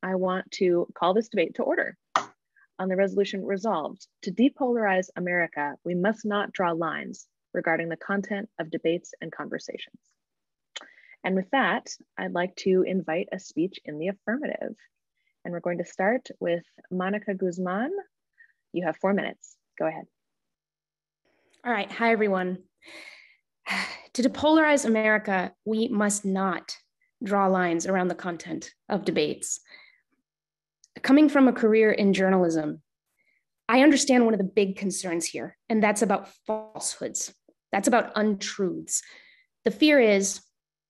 I want to call this debate to order. On the resolution resolved, to depolarize America, we must not draw lines regarding the content of debates and conversations. And with that, I'd like to invite a speech in the affirmative. And we're going to start with Monica Guzman. You have 4 minutes. Go ahead. All right. Hi, everyone. To depolarize America, we must not draw lines around the content of debates. Coming from a career in journalism, I understand one of the big concerns here, and that's about falsehoods. That's about untruths. The fear is,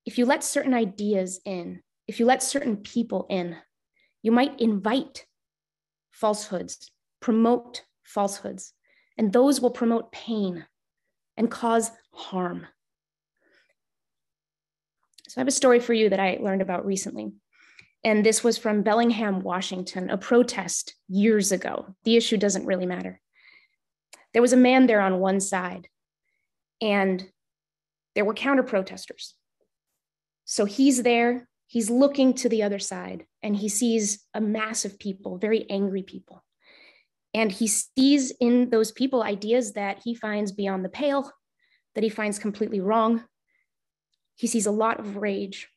if you let certain ideas in, if you let certain people in, you might invite falsehoods, promote falsehoods, and those will promote pain and cause harm. So I have a story for you that I learned about recently. And this was from Bellingham, Washington, a protest years ago. The issue doesn't really matter. There was a man there on one side, and there were counter-protesters. So he's there, he's looking to the other side, and he sees a mass of people, very angry people. And he sees in those people ideas that he finds beyond the pale, that he finds completely wrong. He sees a lot of rage.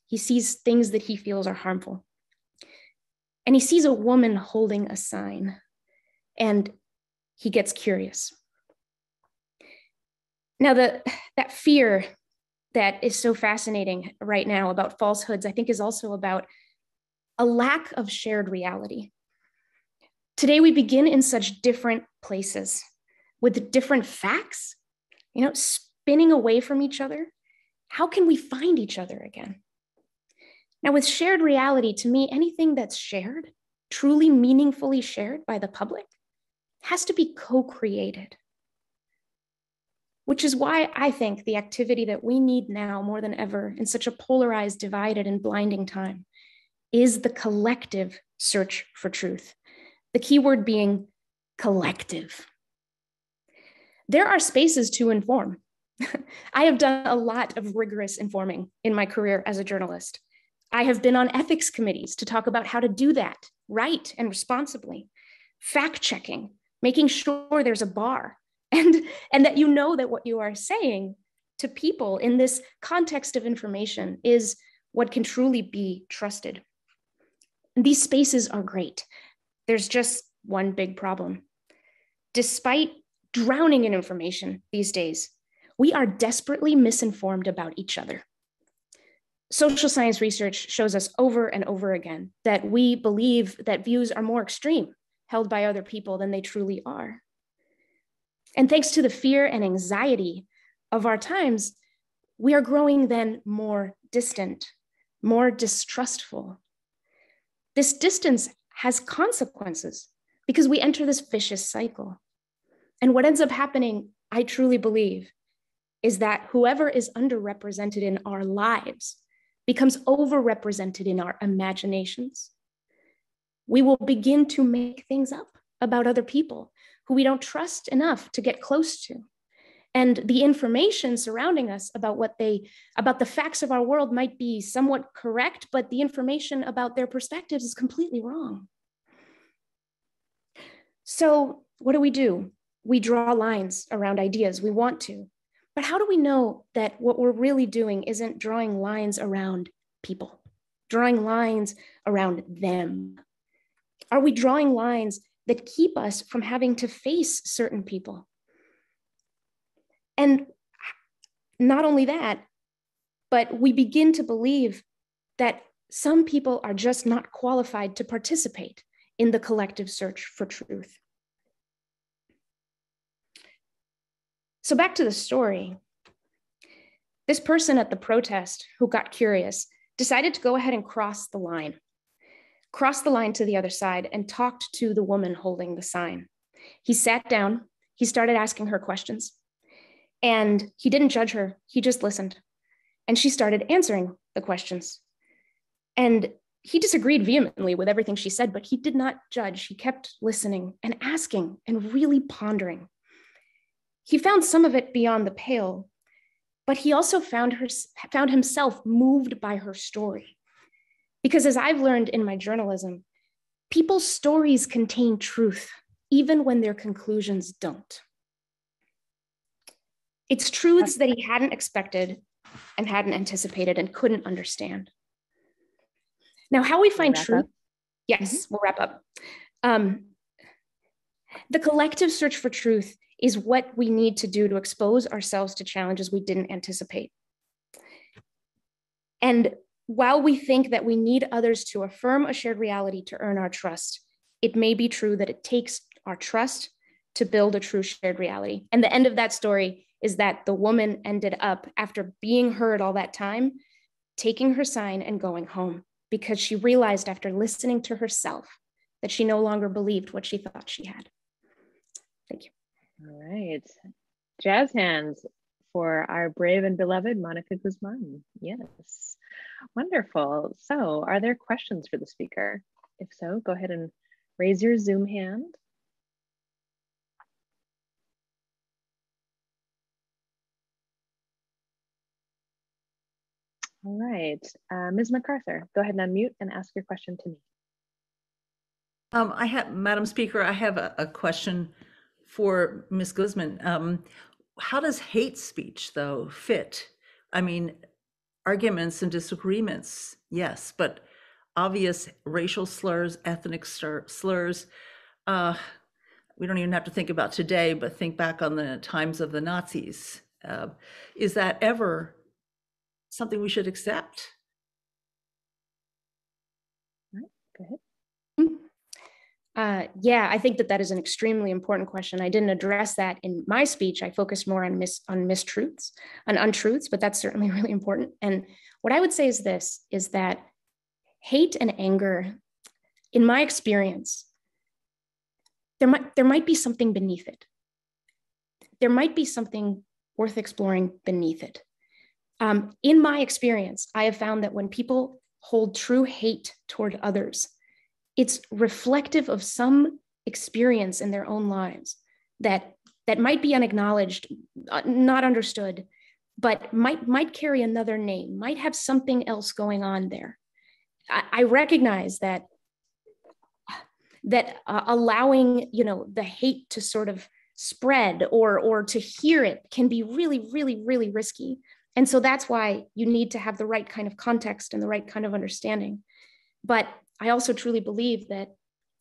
He sees things that he feels are harmful. And he sees a woman holding a sign, and he gets curious. Now, that fear that is so fascinating right now about falsehoods, I think, is also about a lack of shared reality. Today, we begin in such different places with different facts, spinning away from each other. How can we find each other again? Now, with shared reality, to me, anything that's shared, truly meaningfully shared by the public, has to be co-created. Which is why I think the activity that we need now more than ever in such a polarized, divided, and blinding time is the collective search for truth. The key word being collective. There are spaces to inform. I have done a lot of rigorous informing in my career as a journalist. I have been on ethics committees to talk about how to do that right and responsibly, fact-checking, making sure there's a bar, and that you know that what you are saying to people in this context of information is what can truly be trusted. And these spaces are great. There's just one big problem. Despite drowning in information these days, we are desperately misinformed about each other. Social science research shows us over and over again that we believe that views are more extreme, held by other people than they truly are. And thanks to the fear and anxiety of our times, we are growing then more distant, more distrustful. This distance has consequences because we enter this vicious cycle. And what ends up happening, I truly believe, is that whoever is underrepresented in our lives becomes overrepresented in our imaginations. We will begin to make things up about other people who we don't trust enough to get close to. And the information surrounding us about about the facts of our world might be somewhat correct, but the information about their perspectives is completely wrong. So what do? We draw lines around ideas. We want to. But how do we know that what we're really doing isn't drawing lines around people, drawing lines around them? Are we drawing lines that keep us from having to face certain people? And not only that, but we begin to believe that some people are just not qualified to participate in the collective search for truth. So back to the story. This person at the protest who got curious decided to go ahead and cross the line to the other side and talked to the woman holding the sign. He sat down, he started asking her questions, and he didn't judge her, he just listened. And she started answering the questions. And he disagreed vehemently with everything she said, but he did not judge. He kept listening and asking and really pondering. He found some of it beyond the pale, but he also found himself moved by her story. Because as I've learned in my journalism, people's stories contain truth, even when their conclusions don't. It's truths that he hadn't expected and hadn't anticipated and couldn't understand. Now, how we find truth, yes, we'll wrap up. The collective search for truth is what we need to do to expose ourselves to challenges we didn't anticipate. And while we think that we need others to affirm a shared reality to earn our trust, it may be true that it takes our trust to build a true shared reality. And the end of that story is that the woman ended up, after being heard all that time, taking her sign and going home, because she realized after listening to herself that she no longer believed what she thought she had. Thank you. All right. Jazz hands for our brave and beloved Monica Guzman. Yes. Wonderful. So are there questions for the speaker? If so, go ahead and raise your Zoom hand. All right, Ms. MacArthur, go ahead and unmute and ask your question to me. Madam Speaker, I have a question for Ms. Guzman. How does hate speech, though, fit? I mean, arguments and disagreements, yes, but obvious racial slurs, ethnic slurs, we don't even have to think about today, but think back on the times of the Nazis. Is that ever something we should accept? All right, go ahead. Yeah, I think that is an extremely important question. I didn't address that in my speech. I focused more on mistruths, on untruths, but that's certainly really important. And what I would say is this, is that hate and anger, in my experience, there might be something beneath it. There might be something worth exploring beneath it. In my experience, I have found that when people hold true hate toward others, it's reflective of some experience in their own lives that might be unacknowledged, not understood, but might carry another name, might have something else going on there. I recognize that allowing, the hate to sort of spread or to hear it can be really, really, really risky. And so that's why you need to have the right kind of context and the right kind of understanding. But I also truly believe that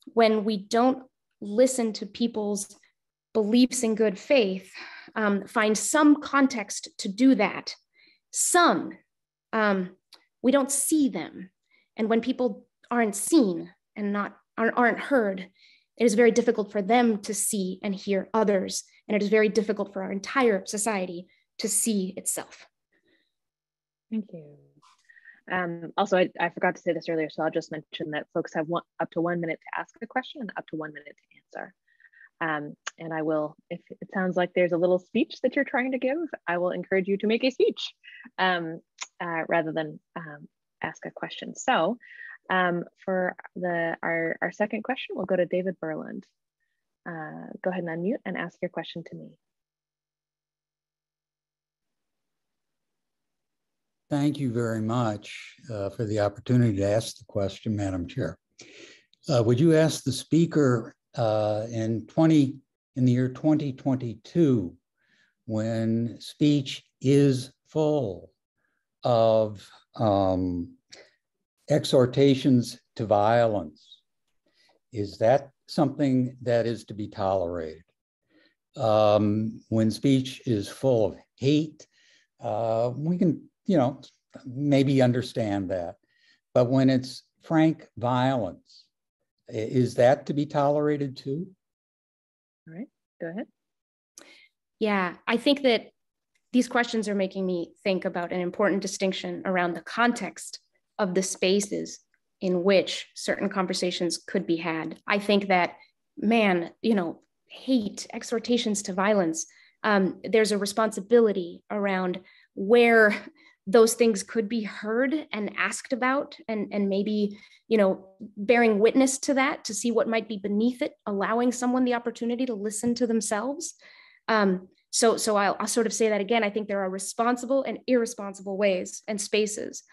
when we don't listen to people's beliefs in good faith, find some context to do that, we don't see them. And when people aren't seen and aren't heard, it is very difficult for them to see and hear others. And it is very difficult for our entire society to see itself. Thank you. Also, I forgot to say this earlier, so I'll just mention that folks have up to 1 minute to ask a question and up to 1 minute to answer. And I will, if it sounds like there's a little speech that you're trying to give, I will encourage you to make a speech rather than ask a question. So for our second question, we'll go to David Berland. Go ahead and unmute and ask your question to me. Thank you very much for the opportunity to ask the question, Madam Chair. Would you ask the speaker in the year 2022, when speech is full of exhortations to violence, is that something that is to be tolerated? When speech is full of hate, we can, maybe understand that. But when it's frank violence, is that to be tolerated too? All right, go ahead. Yeah, I think that these questions are making me think about an important distinction around the context of the spaces in which certain conversations could be had. I think that, hate, exhortations to violence, there's a responsibility around where those things could be heard and asked about, and maybe, bearing witness to that to see what might be beneath it, allowing someone the opportunity to listen to themselves. So I'll sort of say that again. I think there are responsible and irresponsible ways and spaces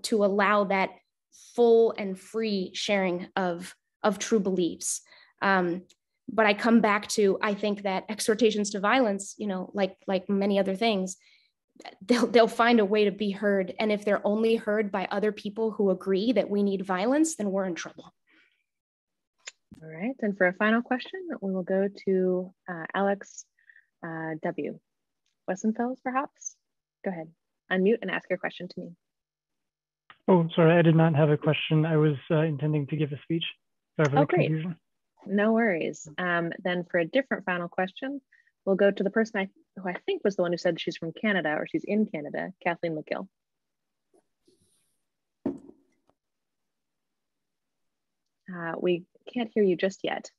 to allow that full and free sharing of true beliefs. But I come back to, I think that exhortations to violence, like many other things, they'll find a way to be heard. And if they're only heard by other people who agree that we need violence, then we're in trouble. All right, and for a final question, we will go to Alex W. Wessenfels, perhaps? Go ahead, unmute and ask your question to me. Oh, sorry, I did not have a question. I was intending to give a speech. Sorry for the confusion. No worries. Then for a different final question, we'll go to the person who I think was the one who said she's from Canada, or she's in Canada, Kathleen McGill. We can't hear you just yet.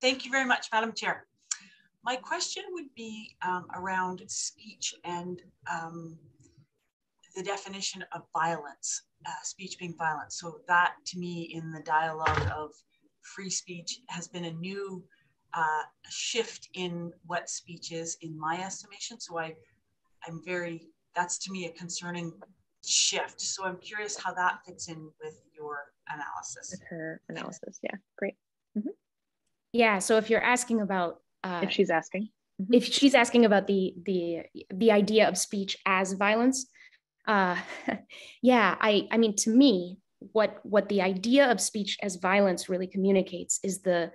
Thank you very much, Madam Chair. My question would be around speech and the definition of violence, speech being violence. So that, to me, in the dialogue of free speech has been a new shift in what speech is, in my estimation. So that's to me a concerning shift. So I'm curious how that fits in with your analysis. With her analysis, yeah, great. Mm-hmm. Yeah, so if you're asking about if she's asking about the idea of speech as violence, yeah, I mean, to me, what the idea of speech as violence really communicates is the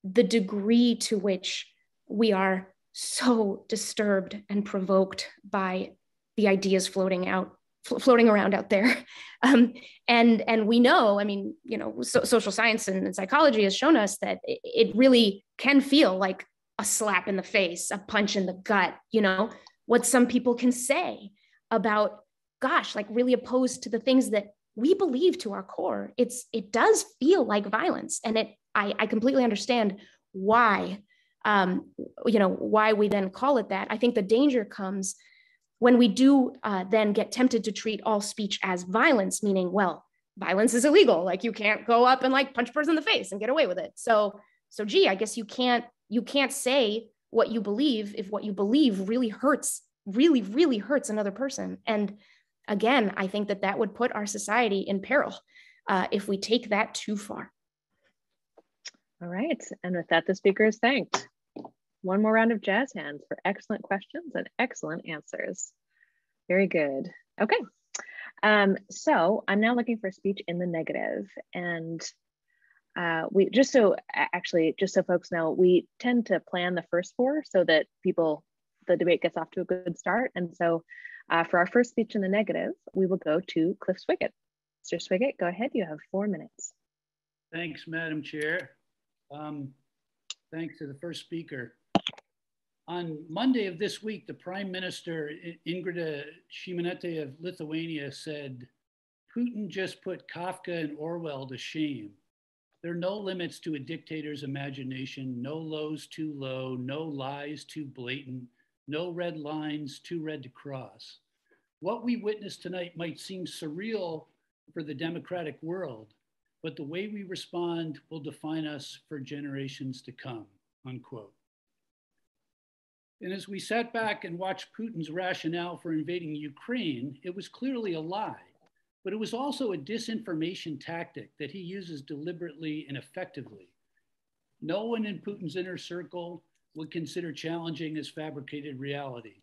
degree to which we are so disturbed and provoked by the ideas floating around out there. And we know, I mean, social science and psychology has shown us that it really can feel like a slap in the face, a punch in the gut, what some people can say about, gosh, like really opposed to the things that we believe to our core. It does feel like violence. And I completely understand why, why we then call it that. I think the danger comes when we do then get tempted to treat all speech as violence, meaning, well, violence is illegal. Like you can't go up and like punch a person in the face and get away with it. So gee, I guess you can't say what you believe if what you believe really hurts another person. And again, I think that would put our society in peril if we take that too far. All right, and with that, the speaker is thanked. One more round of jazz hands for excellent questions and excellent answers. Very good. Okay, so I'm now looking for speech in the negative, and just so folks know, we tend to plan the first four so that the debate gets off to a good start. And so for our first speech in the negative, we will go to Cliff Swiggett. Mr. Swiggett, go ahead, you have 4 minutes. Thanks, Madam Chair. Thanks to the first speaker. On Monday of this week, the Prime Minister, Ingrida Šimonytė of Lithuania, said, "Putin just put Kafka and Orwell to shame. There are no limits to a dictator's imagination, no lows too low, no lies too blatant, no red lines too red to cross. What we witnessed tonight might seem surreal for the democratic world, but the way we respond will define us for generations to come," unquote. And as we sat back and watched Putin's rationale for invading Ukraine, it was clearly a lie, but it was also a disinformation tactic that he uses deliberately and effectively. No one in Putin's inner circle would consider challenging his fabricated reality.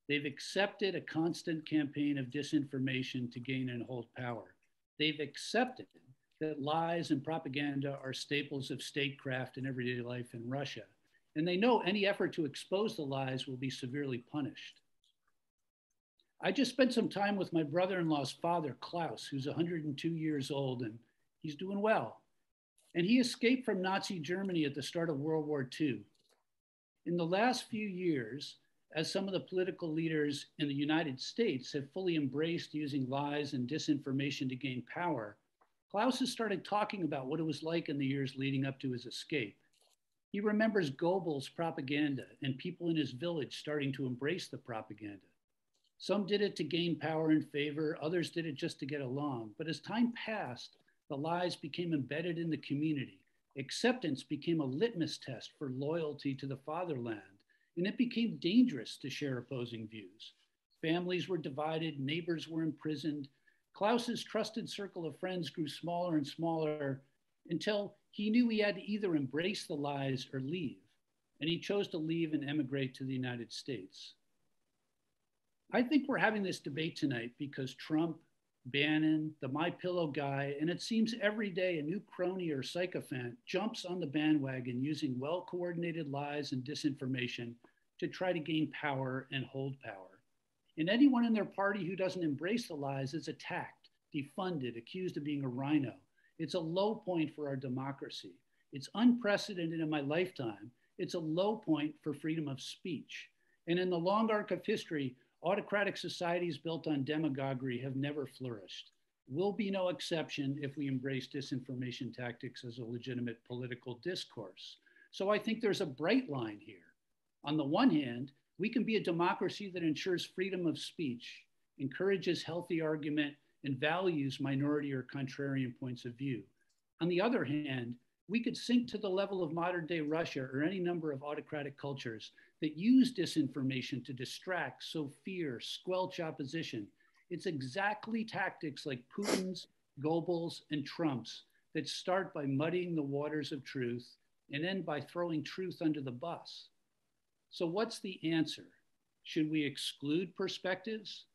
They've accepted a constant campaign of disinformation to gain and hold power. They've accepted that lies and propaganda are staples of statecraft in everyday life in Russia. And they know any effort to expose the lies will be severely punished. I just spent some time with my brother-in-law's father, Klaus, who's 102 years old, and he's doing well. And he escaped from Nazi Germany at the start of World War II. In the last few years, as some of the political leaders in the United States have fully embraced using lies and disinformation to gain power, Klaus has started talking about what it was like in the years leading up to his escape. He remembers Goebbels' propaganda and people in his village starting to embrace the propaganda. Some did it to gain power and favor, others did it just to get along. But as time passed, the lies became embedded in the community. Acceptance became a litmus test for loyalty to the fatherland, and it became dangerous to share opposing views. Families were divided, neighbors were imprisoned. Klaus's trusted circle of friends grew smaller and smaller until he knew he had to either embrace the lies or leave. And he chose to leave and emigrate to the United States. I think we're having this debate tonight because Trump, Bannon, the MyPillow guy, and it seems every day a new crony or sycophant jumps on the bandwagon using well-coordinated lies and disinformation to try to gain power and hold power. And anyone in their party who doesn't embrace the lies is attacked, defunded, accused of being a rhino. It's a low point for our democracy. It's unprecedented in my lifetime. It's a low point for freedom of speech. And in the long arc of history, autocratic societies built on demagoguery have never flourished. We'll be no exception if we embrace disinformation tactics as a legitimate political discourse. So I think there's a bright line here. On the one hand, we can be a democracy that ensures freedom of speech, encourages healthy argument, and values minority or contrarian points of view. On the other hand, we could sink to the level of modern day Russia or any number of autocratic cultures that use disinformation to distract, sow fear, squelch opposition. It's exactly tactics like Putin's, Goebbels, and Trump's that start by muddying the waters of truth and end by throwing truth under the bus. So what's the answer? Should we exclude perspectives?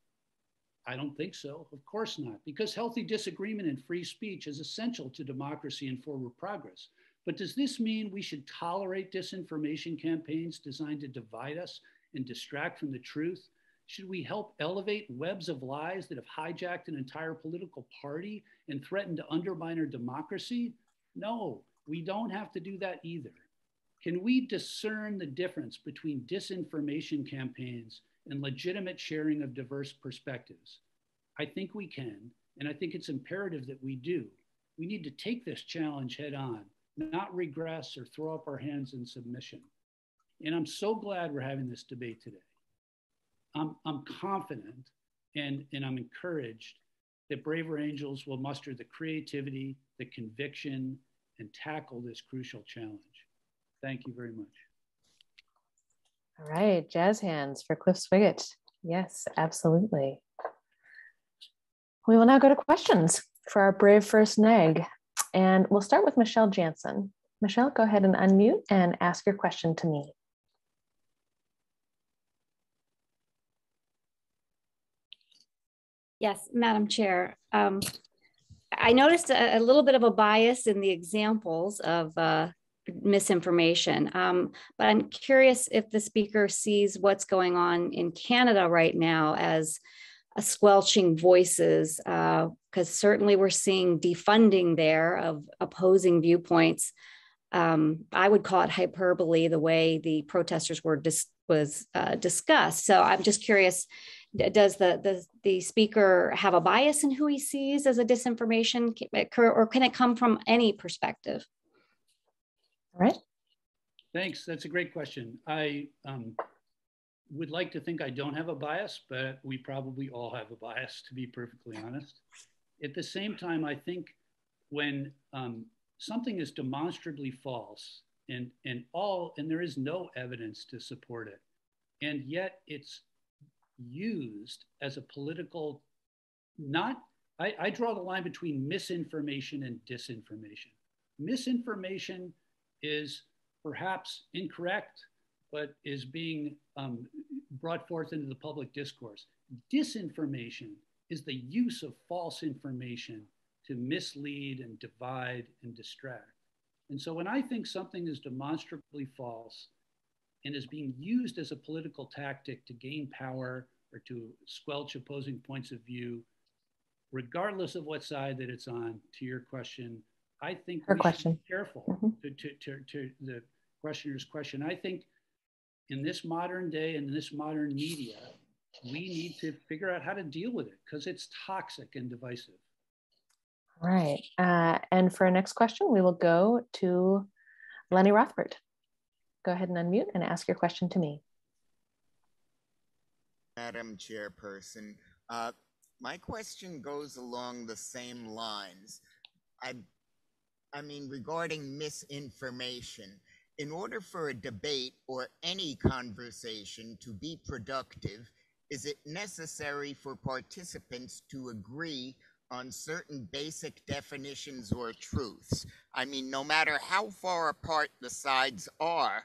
I don't think so. Of course not, because healthy disagreement and free speech is essential to democracy and forward progress. But does this mean we should tolerate disinformation campaigns designed to divide us and distract from the truth? Should we help elevate webs of lies that have hijacked an entire political party and threatened to undermine our democracy? No, we don't have to do that either. Can we discern the difference between disinformation campaigns and legitimate sharing of diverse perspectives? I think we can, and I think it's imperative that we do. We need to take this challenge head on, not regress or throw up our hands in submission. And I'm so glad we're having this debate today. I'm confident and I'm encouraged that braver angels will muster the creativity, the conviction, and tackle this crucial challenge. Thank you very much. All right, jazz hands for Cliff Swiggett. Yes, absolutely. We will now go to questions for our brave first neg. And we'll start with Michelle Jansen. Michelle, go ahead and unmute and ask your question to me. Yes, Madam Chair. I noticed a little bit of a bias in the examples of misinformation, but I'm curious if the speaker sees what's going on in Canada right now as a squelching voices, because certainly we're seeing defunding there of opposing viewpoints. I would call it hyperbole, the way the protesters was discussed. So I'm just curious, does the speaker have a bias in who he sees as a disinformation, or can it come from any perspective? All right. Thanks. That's a great question. I would like to think I don't have a bias, but we probably all have a bias, to be perfectly honest. At the same time, I think when something is demonstrably false and there is no evidence to support it, and yet it's used as a political, I draw the line between misinformation and disinformation. Misinformation is perhaps incorrect, but is being brought forth into the public discourse. Disinformation is the use of false information to mislead and divide and distract. And so when I think something is demonstrably false and is being used as a political tactic to gain power or to squelch opposing points of view, regardless of what side that it's on, to your question, I think we should be careful to the questioner's question. I think in this modern day and in this modern media, we need to figure out how to deal with it because it's toxic and divisive. All right. And for our next question, we will go to Lenny Rothbard. Go ahead and unmute and ask your question to me. Madam Chairperson, my question goes along the same lines. I mean, regarding misinformation, in order for a debate or any conversation to be productive, is it necessary for participants to agree on certain basic definitions or truths? I mean, no matter how far apart the sides are,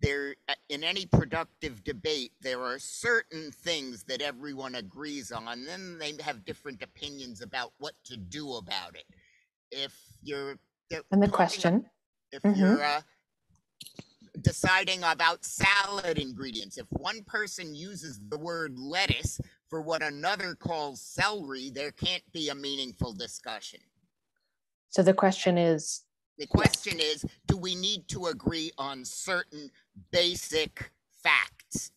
there, in any productive debate, there are certain things that everyone agrees on, then they have different opinions about what to do about it. If you're And the question, if you're deciding about salad ingredients, if one person uses the word lettuce for what another calls celery, there can't be a meaningful discussion. so the question is, the question is, do we need to agree on certain basic facts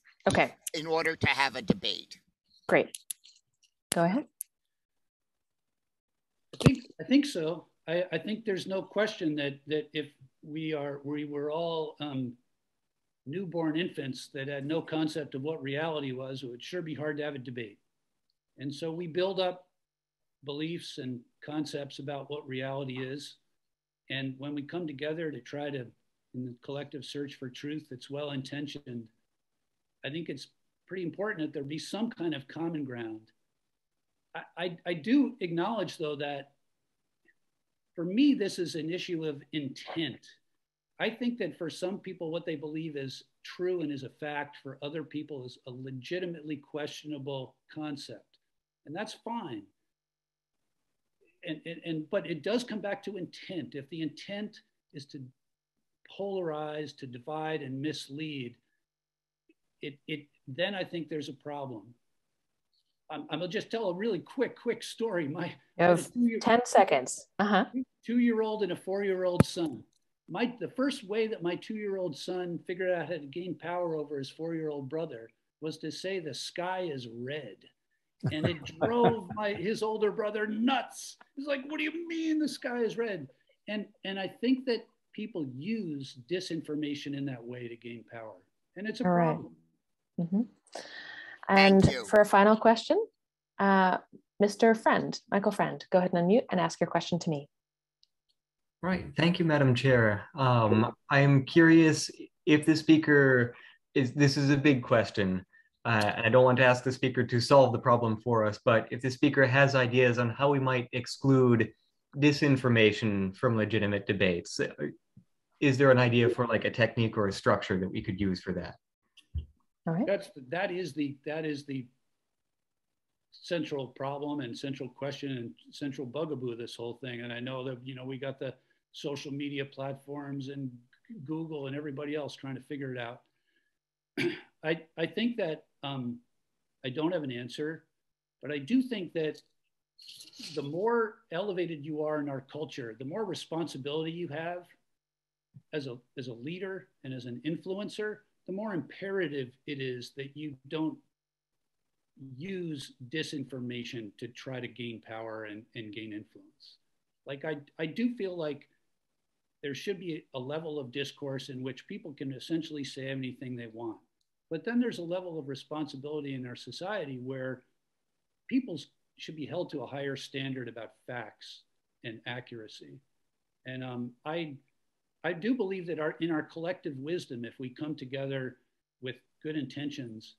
in order to have a debate? Great. Go ahead. I think so. I think there's no question that if we were all newborn infants that had no concept of what reality was, it would sure be hard to have a debate. And so we build up beliefs and concepts about what reality is. And when we come together to try to, in the collective search for truth that's well-intentioned, I think it's pretty important that there be some kind of common ground. I do acknowledge, though, that for me, this is an issue of intent. I think that for some people, what they believe is true and is a fact, for other people is a legitimately questionable concept. And that's fine. But it does come back to intent. If the intent is to polarize, to divide and mislead, then I think there's a problem. I'm gonna just tell a really quick story. You have 10 seconds. 2-year-old and a 4-year-old son. The first way that my 2-year-old son figured out how to gain power over his 4-year-old brother was to say the sky is red. And it drove his older brother nuts. He's like, what do you mean the sky is red? And I think that people use disinformation in that way to gain power. And it's a problem. Mm-hmm. And for a final question, Mr. Friend, Michael Friend, go ahead and unmute and ask your question to me. Right. Thank you, Madam Chair. I'm curious if the speaker this is a big question. And I don't want to ask the speaker to solve the problem for us, but if the speaker has ideas on how we might exclude disinformation from legitimate debates, is there an idea for like a technique or a structure that we could use for that? All right. That is the central problem and central question and central bugaboo of this whole thing. And I know that, we got the social media platforms and Google and everybody else trying to figure it out. I think that I don't have an answer, but I do think that the more elevated you are in our culture, the more responsibility you have as a leader and as an influencer, the more imperative it is that you don't use disinformation to try to gain power and gain influence. Like I do feel like there should be a level of discourse in which people can essentially say anything they want. But then there's a level of responsibility in our society where people should be held to a higher standard about facts and accuracy. And I do believe that in our collective wisdom, if we come together with good intentions,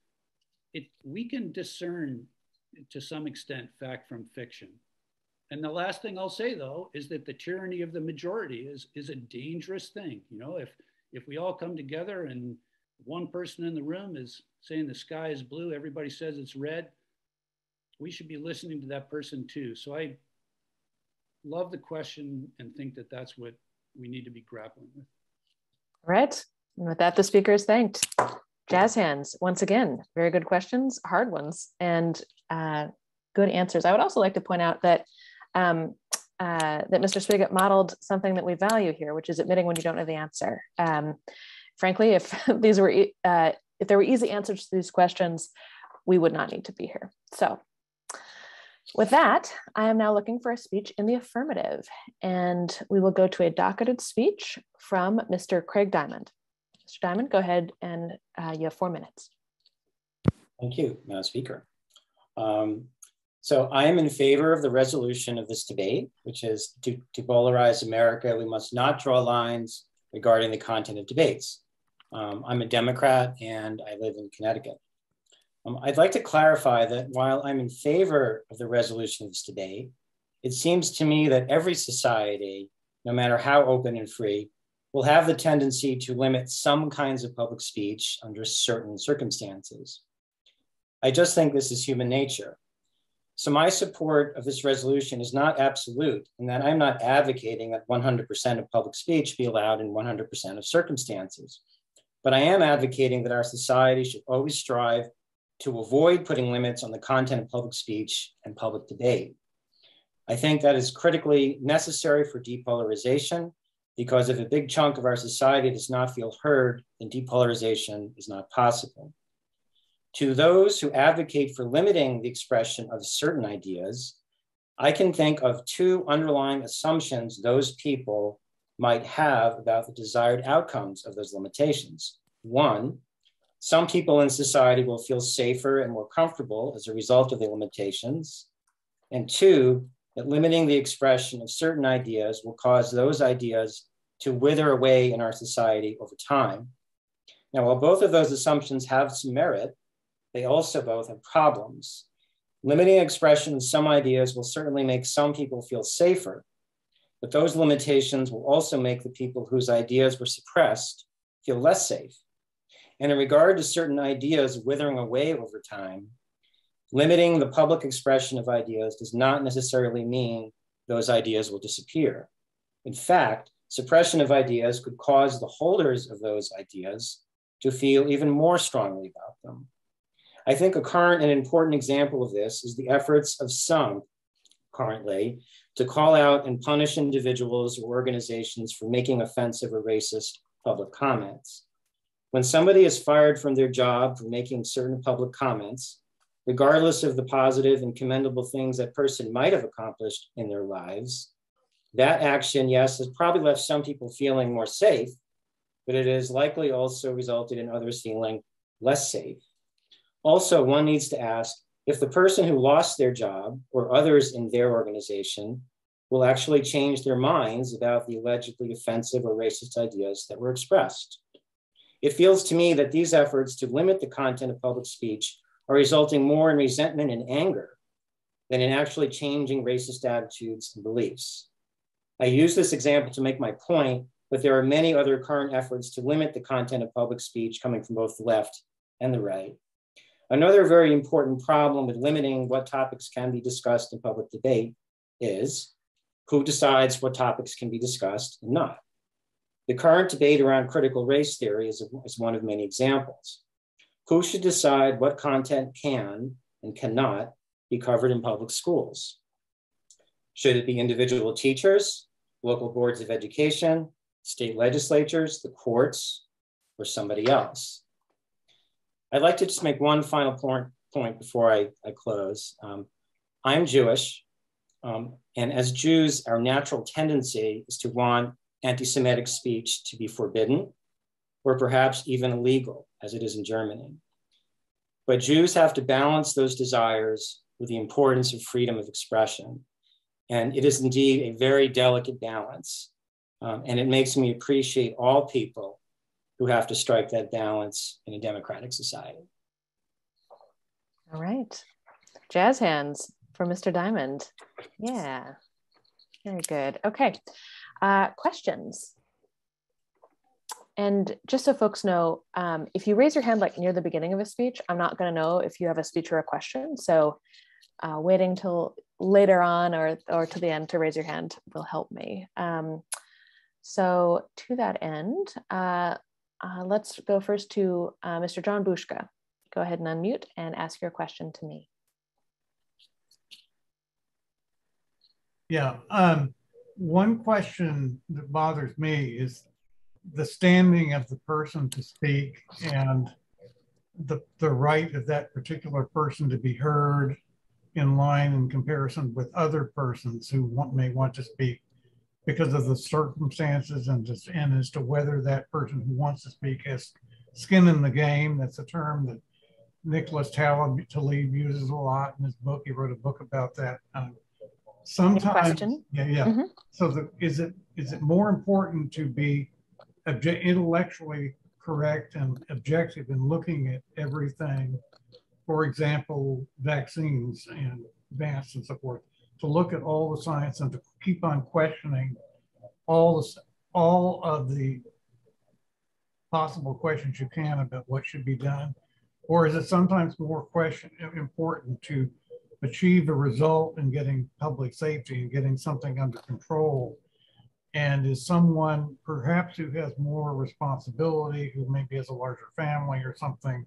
we can discern to some extent fact from fiction. And the last thing I'll say, though, is that the tyranny of the majority is a dangerous thing. If we all come together and one person in the room is saying the sky is blue, everybody says it's red, we should be listening to that person too. So I love the question and think that that's what we need to be grappling with. All right. And with that, the speaker is thanked. Jazz hands, once again, very good questions, hard ones, and good answers. I would also like to point out that that Mr. Spigot modeled something that we value here, which is admitting when you don't know the answer. Frankly, if there were easy answers to these questions, we would not need to be here. So with that, I am now looking for a speech in the affirmative, and we will go to a docketed speech from Mr. Craig Diamond. Mr. Diamond, go ahead, and you have 4 minutes. Thank you, Madam Speaker. So I am in favor of the resolution of this debate, which is to depolarize America. We must not draw lines regarding the content of debates. I'm a Democrat and I live in Connecticut. I'd like to clarify that while I'm in favor of the resolution of this debate, it seems to me that every society, no matter how open and free, will have the tendency to limit some kinds of public speech under certain circumstances. I just think this is human nature. So my support of this resolution is not absolute in that I'm not advocating that 100% of public speech be allowed in 100% of circumstances. But I am advocating that our society should always strive to avoid putting limits on the content of public speech and public debate. I think that is critically necessary for depolarization, because if a big chunk of our society does not feel heard, then depolarization is not possible. To those who advocate for limiting the expression of certain ideas, I can think of two underlying assumptions those people might have about the desired outcomes of those limitations. One, some people in society will feel safer and more comfortable as a result of the limitations. And two, that limiting the expression of certain ideas will cause those ideas to wither away in our society over time. Now, while both of those assumptions have some merit, they also both have problems. Limiting expression of some ideas will certainly make some people feel safer, but those limitations will also make the people whose ideas were suppressed feel less safe. And in regard to certain ideas withering away over time, limiting the public expression of ideas does not necessarily mean those ideas will disappear. In fact, suppression of ideas could cause the holders of those ideas to feel even more strongly about them. I think a current and important example of this is the efforts of some currently to call out and punish individuals or organizations for making offensive or racist public comments. When somebody is fired from their job for making certain public comments, regardless of the positive and commendable things that person might have accomplished in their lives, that action, yes, has probably left some people feeling more safe, but it has likely also resulted in others feeling less safe. Also, one needs to ask if the person who lost their job or others in their organization will actually change their minds about the allegedly offensive or racist ideas that were expressed. It feels to me that these efforts to limit the content of public speech are resulting more in resentment and anger than in actually changing racist attitudes and beliefs. I use this example to make my point, but there are many other current efforts to limit the content of public speech coming from both the left and the right. Another very important problem with limiting what topics can be discussed in public debate is who decides what topics can be discussed and not. The current debate around critical race theory is one of many examples. Who should decide what content can and cannot be covered in public schools? Should it be individual teachers, local boards of education, state legislatures, the courts, or somebody else? I'd like to just make one final point before I close. I'm Jewish, and as Jews, our natural tendency is to want anti-Semitic speech to be forbidden, or perhaps even illegal, as it is in Germany. But Jews have to balance those desires with the importance of freedom of expression. And it is indeed a very delicate balance. And it makes me appreciate all people who have to strike that balance in a democratic society. All right. Jazz hands for Mr. Diamond. Yeah, very good. Okay, questions. And just so folks know, if you raise your hand like near the beginning of a speech, I'm not going to know if you have a speech or a question. So waiting till later on or to the end to raise your hand will help me. So to that end, let's go first to Mr. John Bushka. Go ahead and unmute and ask your question to me. Yeah, one question that bothers me is the standing of the person to speak and the right of that particular person to be heard in line in comparison with other persons who may want to speak because of the circumstances and as to whether that person who wants to speak has skin in the game. That's a term that Nicholas Taleb uses a lot in his book. He wrote a book about that. Sometimes, Mm-hmm. So is it more important to be intellectually correct and objective in looking at everything for example, vaccines and advanced and so forth, to look at all the science and to keep on questioning all of the possible questions you can about what should be done? Or is it sometimes more important to achieve a result in getting public safety and getting something under control? And is someone perhaps who has more responsibility, who maybe has a larger family or something,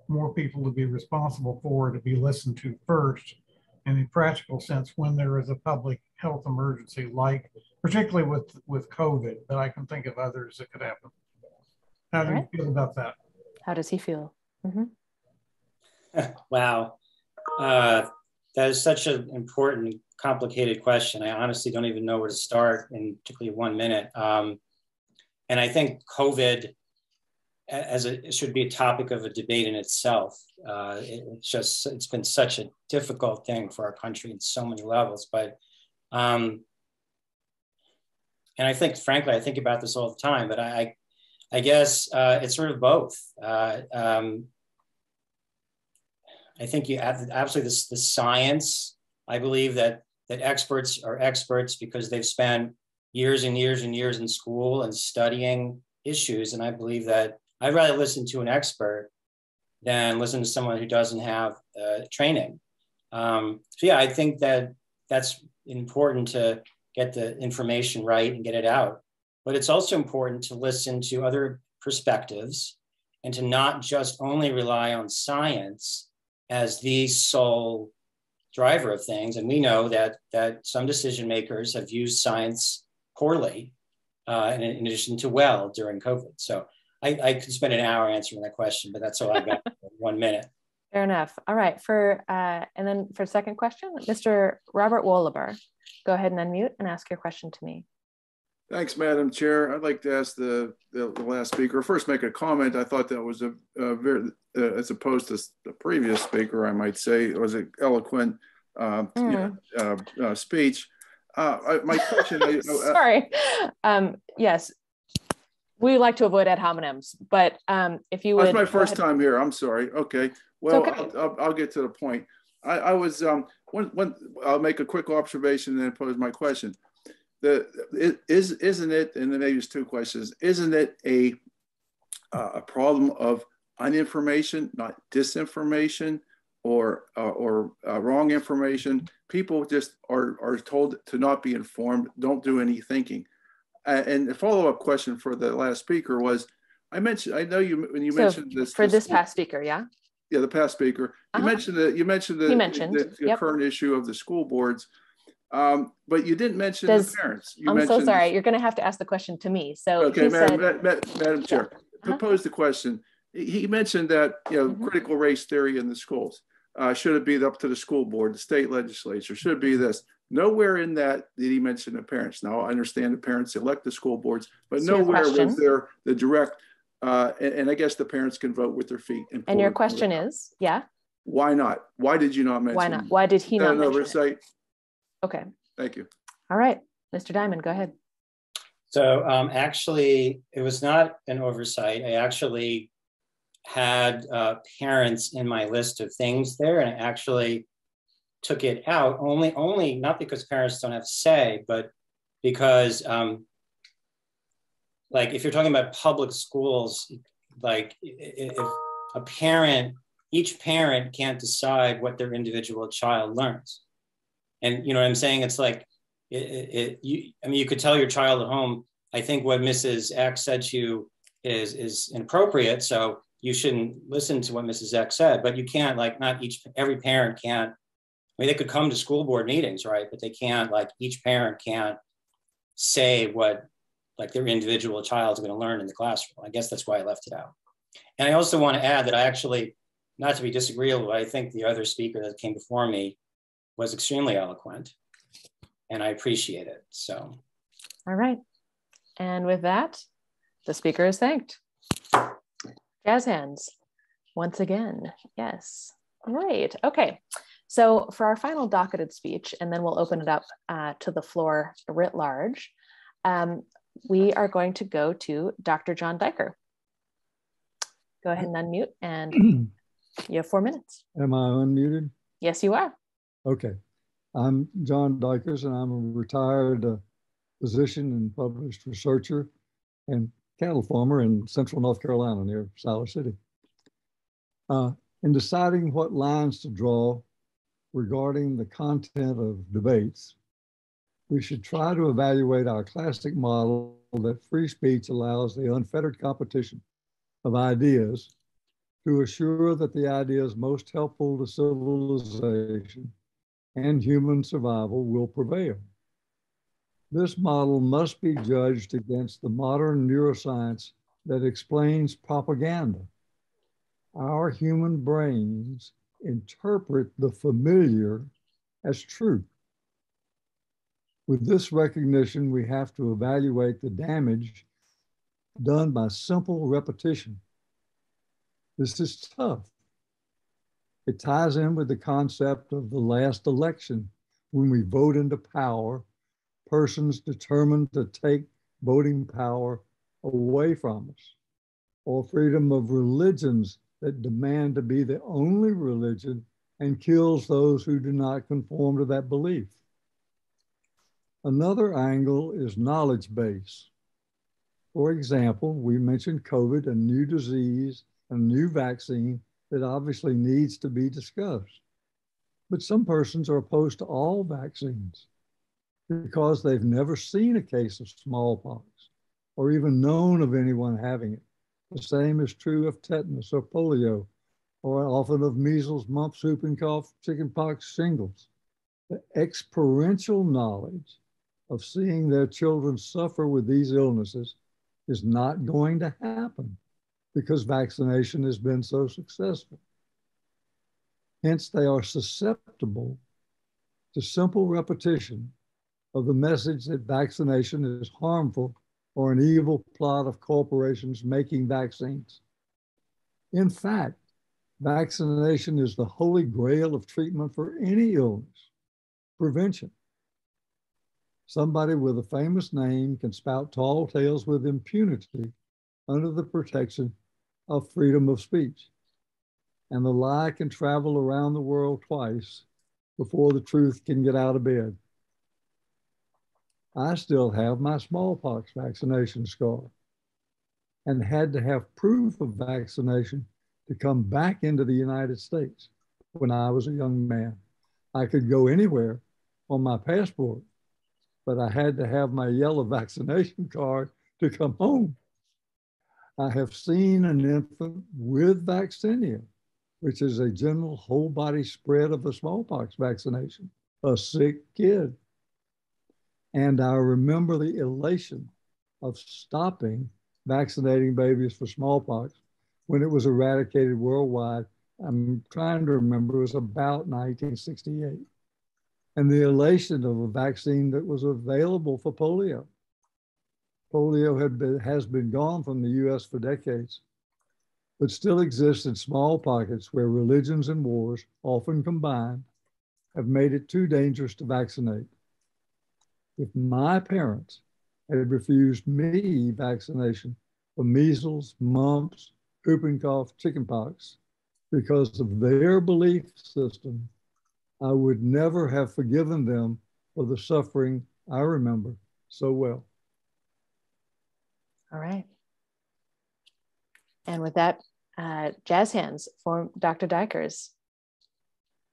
more people to be responsible for, to be listened to first, and in practical sense, when there is a public health emergency, like particularly with COVID, but I can think of others that could happen. How do you feel about that? How does he feel? Mm-hmm. Wow. That is such an important, complicated question. I honestly don't even know where to start in particularly 1 minute. And I think COVID it should be a topic of a debate in itself. It's been such a difficult thing for our country in so many levels. But, and I think, frankly, I think about this all the time, but I guess it's sort of both. I think you have absolutely the science. I believe that experts are experts because they've spent years and years and years in school and studying issues. And I believe that I'd rather listen to an expert than listen to someone who doesn't have training. So yeah, I think that that's important to get the information right and get it out. But it's also important to listen to other perspectives and to not just only rely on science as the sole driver of things. And we know that some decision makers have used science poorly, in addition to well during COVID. So I could spend an hour answering that question, but that's all I got for 1 minute. Fair enough. All right. And then for second question, Mr. Robert Wolaber, go ahead and unmute and ask your question to me. Thanks, Madam Chair. I'd like to ask the last speaker, first make a comment. I thought that was a very, as opposed to the previous speaker, I might say, it was an eloquent speech. My question, sorry. Yes, we like to avoid ad hominems, but if you would. That's my first time here. I'm sorry. Okay. Well, okay. I'll get to the point. I was, I'll make a quick observation and then pose my question. Isn't it, and then maybe it's two questions, isn't it a problem of uninformation, not disinformation or wrong information? People just are told to not be informed, don't do any thinking. And a follow-up question for the last speaker was, I know you, when you mentioned this. For this past speaker, yeah? Yeah, the past speaker. You mentioned the current issue of the school boards. But you didn't mention the parents. I'm so sorry. You're going to have to ask the question to me. So okay, Madam Chair, propose the question. He mentioned that critical race theory in the schools. Should it be up to the school board, the state legislature? Should it be this? Nowhere in that did he mention the parents. Now I understand the parents elect the school boards, but nowhere was there the direct. And I guess the parents can vote with their feet. And your question is, yeah. Why not? Why did you not mention? Why not? Why did he not mention oversight? Okay. Thank you. All right, Mr. Diamond, go ahead. So actually, it was not an oversight. I actually had parents in my list of things there, and I actually took it out only not because parents don't have a say, but because like if you're talking about public schools, like if each parent can't decide what their individual child learns. And you know what I'm saying? It's like, you could tell your child at home, I think what Mrs. X said to you is inappropriate, so you shouldn't listen to what Mrs. X said, but you can't, like, every parent can't, I mean, they could come to school board meetings, right? But they can't, like, each parent can't say what, like, their individual child's gonna learn in the classroom. I guess that's why I left it out. And I also want to add that I actually, not to be disagreeable, but I think the other speaker that came before me was extremely eloquent, and I appreciate it, so. All right, and with that, the speaker is thanked. Jazz hands, once again, yes. Great, okay. So for our final docketed speech, and then we'll open it up to the floor writ large, we are going to go to Dr. John Diker. Go ahead and unmute and You have 4 minutes. Am I unmuted? Yes, you are. Okay. I'm John Dykers, and I'm a retired physician and published researcher and cattle farmer in central North Carolina near Siler City. In deciding what lines to draw regarding the content of debates, we should try to evaluate our classic model that free speech allows the unfettered competition of ideas to assure that the ideas most helpful to civilization and human survival will prevail. This model must be judged against the modern neuroscience that explains propaganda. Our human brains interpret the familiar as true. With this recognition, we have to evaluate the damage done by simple repetition. This is tough. It ties in with the concept of the last election, when we vote into power, persons determined to take voting power away from us, or freedom of religions that demand to be the only religion and kills those who do not conform to that belief. Another angle is knowledge base. For example, we mentioned COVID, a new disease, a new vaccine that obviously needs to be discussed. But some persons are opposed to all vaccines because they've never seen a case of smallpox or even known of anyone having it. The same is true of tetanus or polio, or often of measles, mumps, whooping cough, chickenpox, shingles. The experiential knowledge of seeing their children suffer with these illnesses is not going to happen because vaccination has been so successful. Hence, they are susceptible to simple repetition of the message that vaccination is harmful or an evil plot of corporations making vaccines. In fact, vaccination is the holy grail of treatment for any illness, prevention. Somebody with a famous name can spout tall tales with impunity under the protection of freedom of speech. And the lie can travel around the world twice before the truth can get out of bed. I still have my smallpox vaccination scar and had to have proof of vaccination to come back into the United States when I was a young man. I could go anywhere on my passport, but I had to have my yellow vaccination card to come home. I have seen an infant with vaccinia, which is a general whole body spread of the smallpox vaccination, a sick kid. And I remember the elation of stopping vaccinating babies for smallpox when it was eradicated worldwide. I'm trying to remember, it was about 1968. And the elation of a vaccine that was available for polio. Polio has been gone from the US for decades, but still exists in small pockets where religions and wars, often combined, have made it too dangerous to vaccinate. If my parents had refused me vaccination for measles, mumps, whooping cough, chickenpox, because of their belief system, I would never have forgiven them for the suffering I remember so well. All right. And with that, jazz hands for Dr. Dykers.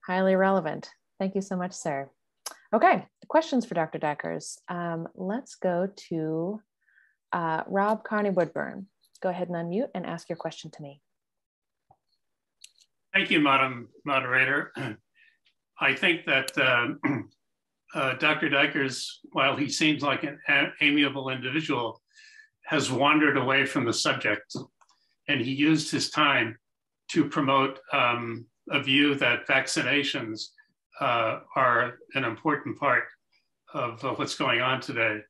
Highly relevant. Thank you so much, sir. Okay, questions for Dr. Dykers. Let's go to Rob Carney Woodburn. Go ahead and unmute and ask your question to me. Thank you, Madam Moderator. I think that Dr. Dykers, while he seems like an amiable individual, has wandered away from the subject, and he used his time to promote a view that vaccinations are an important part of what's going on today.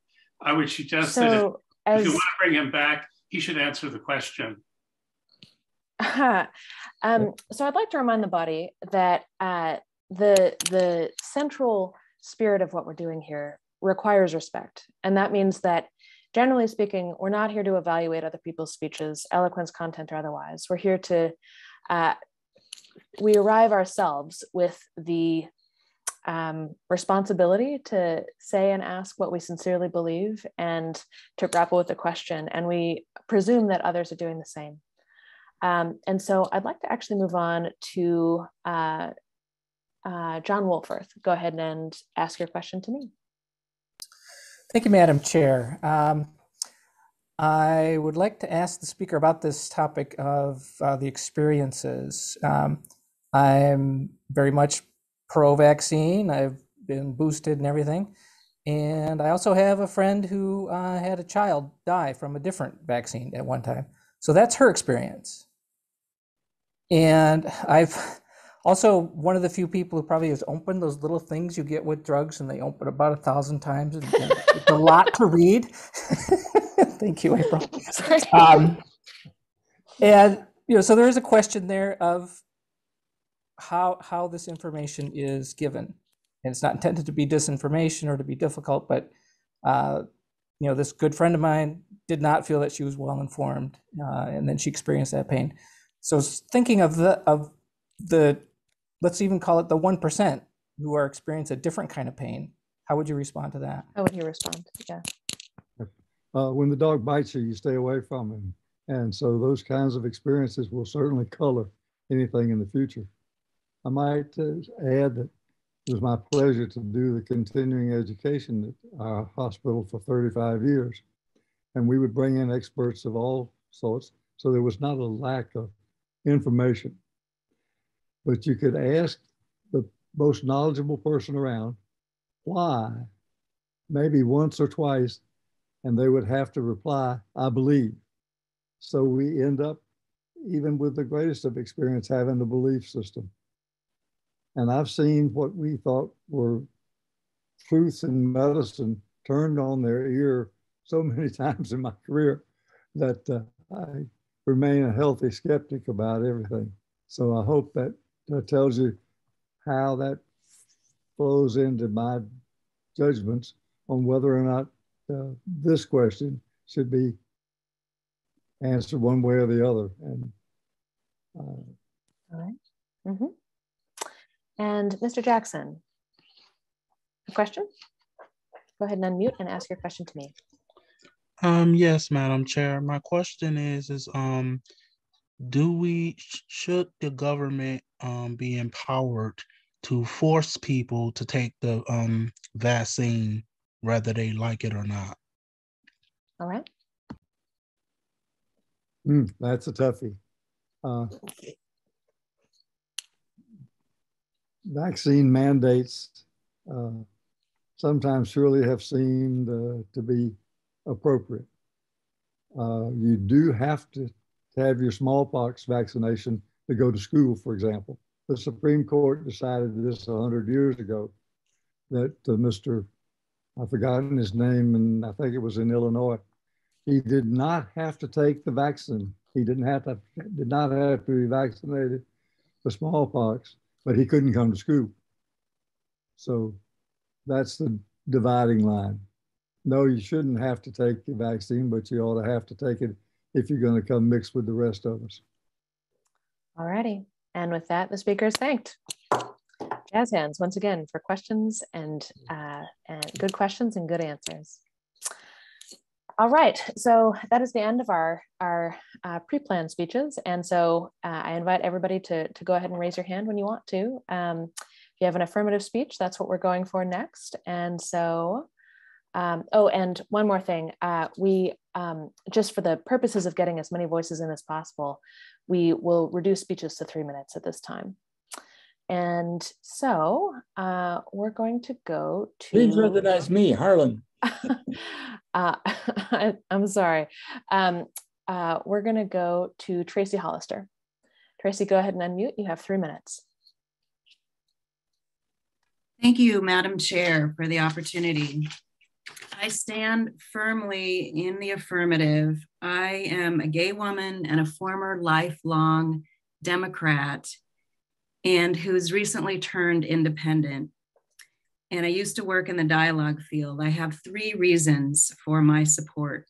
I would suggest that if you want to bring him back, he should answer the question. So I'd like to remind the body that the central spirit of what we're doing here requires respect. And that means that, generally speaking, we're not here to evaluate other people's speeches, eloquence, content, or otherwise. We're here to we arrive ourselves with the responsibility to say and ask what we sincerely believe and to grapple with the question. And we presume that others are doing the same. And so I'd like to actually move on to John Wolforth. Go ahead and ask your question to me. Thank you, Madam Chair. I would like to ask the speaker about this topic of the experiences. I'm very much pro-vaccine. I've been boosted and everything. And I also have a friend who had a child die from a different vaccine at one time. So that's her experience. And I've also one of the few people who probably has opened those little things you get with drugs, and they open about 1,000 times. And it's a lot to read. Thank you, April. And so there is a question there of how this information is given, and it's not intended to be disinformation or to be difficult, but this good friend of mine did not feel that she was well informed, and then she experienced that pain. So thinking of the let's even call it the 1% who are experiencing a different kind of pain, how would you respond to that? How would you respond? Yeah. When the dog bites you, you stay away from him. And so those kinds of experiences will certainly color anything in the future. I might add that it was my pleasure to do the continuing education at our hospital for 35 years. And we would bring in experts of all sorts. So there was not a lack of information. But you could ask the most knowledgeable person around why, maybe once or twice, and they would have to reply, I believe. So we end up, even with the greatest of experience, having a belief system. And I've seen what we thought were truths in medicine turned on their ear so many times in my career that I remain a healthy skeptic about everything. So I hope that tells you how that flows into my judgments on whether or not this question should be answered one way or the other. And all right. Mm-hmm. And Mr. Jackson, a question? Go ahead and unmute and ask your question to me. Yes, Madam Chair. My question is should the government be empowered to force people to take the vaccine whether they like it or not? All right. That's a toughie. Vaccine mandates sometimes surely have seemed to be appropriate. You do have to have your smallpox vaccination to go to school, for example. The Supreme Court decided this 100 years ago that I've forgotten his name, and I think it was in Illinois, he did not have to take the vaccine. He did not have to be vaccinated for smallpox, but he couldn't come to school. So that's the dividing line. No, you shouldn't have to take the vaccine, but you ought to have to take it if you're going to come mix with the rest of us. All righty. And with that, the speaker is thanked. Jazz hands once again for questions and good questions and good answers. All right, so that is the end of our pre-planned speeches. And so I invite everybody to go ahead and raise your hand when you want to. If you have an affirmative speech, that's what we're going for next. And so, oh, and one more thing, we, just for the purposes of getting as many voices in as possible, we will reduce speeches to 3 minutes at this time. And so we're going to go to— Please recognize me, Harlan. I'm sorry. We're going to go to Tracy Hollister. Tracy, go ahead and unmute. You have 3 minutes. Thank you, Madam Chair, for the opportunity. I stand firmly in the affirmative. I am a gay woman and a former lifelong Democrat, and who's recently turned independent. And I used to work in the dialogue field. I have 3 reasons for my support.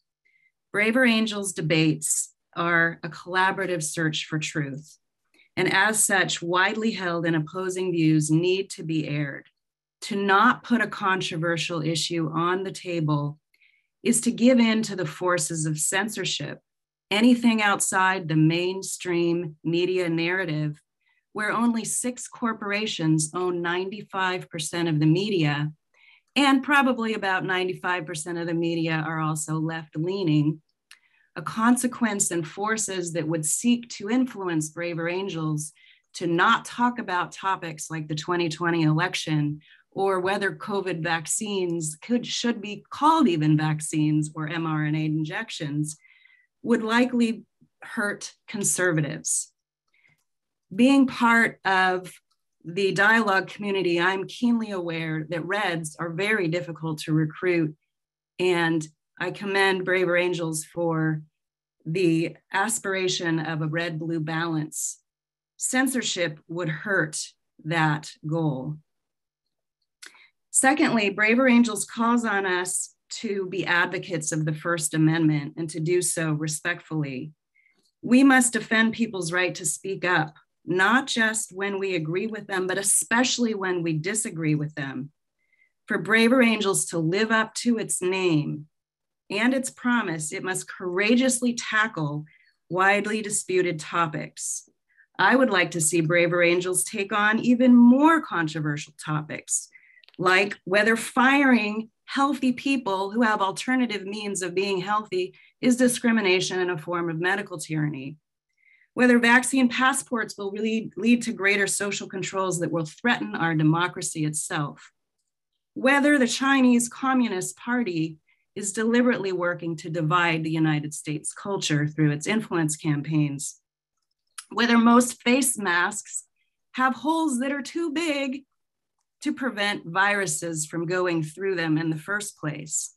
Braver Angels debates are a collaborative search for truth. and as such, widely held and opposing views need to be aired. To not put a controversial issue on the table is to give in to the forces of censorship, anything outside the mainstream media narrative, where only 6 corporations own 95% of the media, and probably about 95% of the media are also left-leaning, a consequence and forces that would seek to influence braver angels to not talk about topics like the 2020 election or whether COVID vaccines should be called even vaccines or mRNA injections, would likely hurt conservatives. Being part of the dialogue community, I'm keenly aware that Reds are very difficult to recruit, and I commend Braver Angels for the aspiration of a red-blue balance. Censorship would hurt that goal. Secondly, Braver Angels calls on us to be advocates of the First Amendment and to do so respectfully. We must defend people's right to speak up, not just when we agree with them, but especially when we disagree with them. For Braver Angels to live up to its name and its promise, it must courageously tackle widely disputed topics. I would like to see Braver Angels take on even more controversial topics, like whether firing healthy people who have alternative means of being healthy is discrimination and a form of medical tyranny, whether vaccine passports will really lead to greater social controls that will threaten our democracy itself, whether the Chinese Communist Party is deliberately working to divide the United States culture through its influence campaigns, whether most face masks have holes that are too big to prevent viruses from going through them in the first place.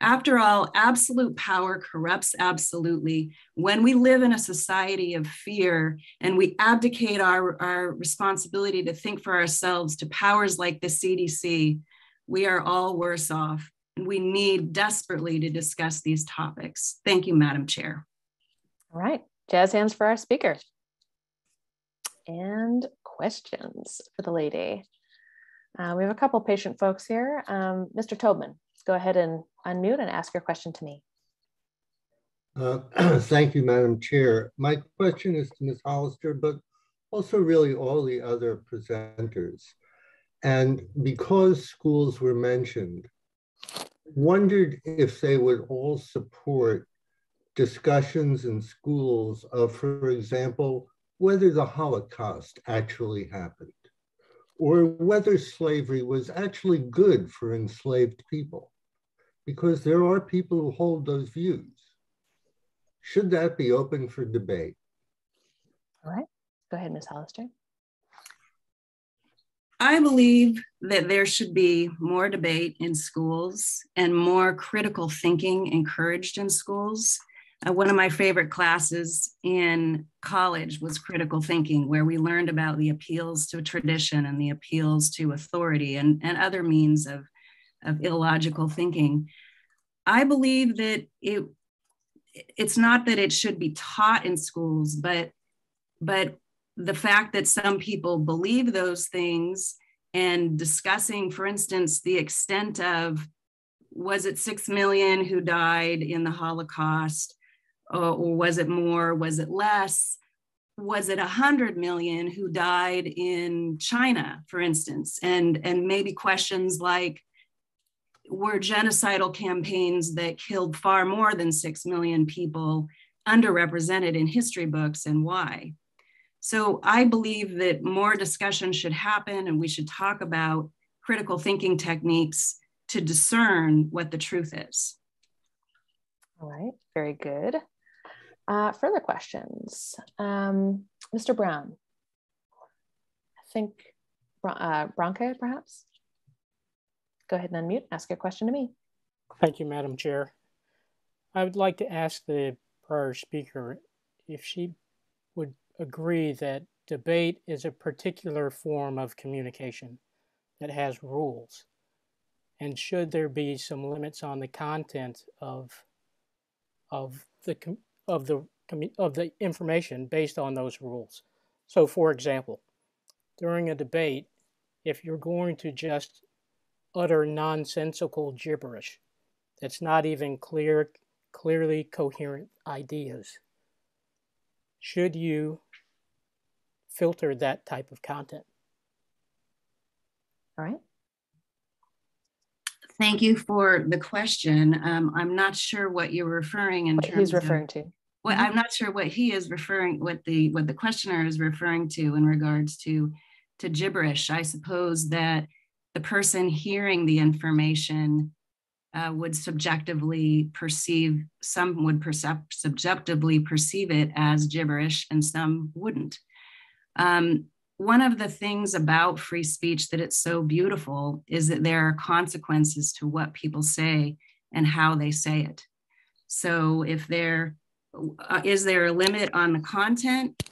After all, absolute power corrupts absolutely. When we live in a society of fear and we abdicate our responsibility to think for ourselves to powers like the CDC, we are all worse off. And we need desperately to discuss these topics. Thank you, Madam Chair. All right, jazz hands for our speaker. And questions for the lady. We have a couple patient folks here. Mr. Tobman, go ahead and unmute and ask your question to me. Thank you, Madam Chair. My question is to Ms. Hollister, but also really all the other presenters. And because schools were mentioned, wondered if they would all support discussions in schools of, for example, whether the Holocaust actually happened, or whether slavery was actually good for enslaved people, because there are people who hold those views. Should that be open for debate? All right, go ahead, Ms. Hollister. I believe that there should be more debate in schools and more critical thinking encouraged in schools. One of my favorite classes in college was critical thinking, where we learned about the appeals to tradition and the appeals to authority and other means of illogical thinking. I believe that it's not that it should be taught in schools, but the fact that some people believe those things and discussing, for instance, the extent of, was it 6 million who died in the Holocaust? Or was it more? Was it less? Was it 100 million who died in China, for instance? And maybe questions like, were genocidal campaigns that killed far more than 6 million people underrepresented in history books, and why? So I believe that more discussion should happen, and we should talk about critical thinking techniques to discern what the truth is. All right, very good. Further questions? Mr. Brown, I think Bronca, perhaps? Go ahead and unmute, ask your question to me. Thank you, Madam Chair. I would like to ask the prior speaker if she would agree that debate is a particular form of communication that has rules, and should there be some limits on the content of the information based on those rules. So for example, during a debate, if you're going to just utter nonsensical gibberish that's not even clearly coherent ideas, should you filter that type of content? All right. Thank you for the question. I'm not sure what you're referring in what terms he's referring of, to. well, I'm not sure what he is referring, what the questioner is referring to in regards to gibberish. I suppose that the person hearing the information would subjectively perceive, some would subjectively perceive it as gibberish and some wouldn't. One of the things about free speech that it's so beautiful is that there are consequences to what people say and how they say it. So if is there a limit on the content?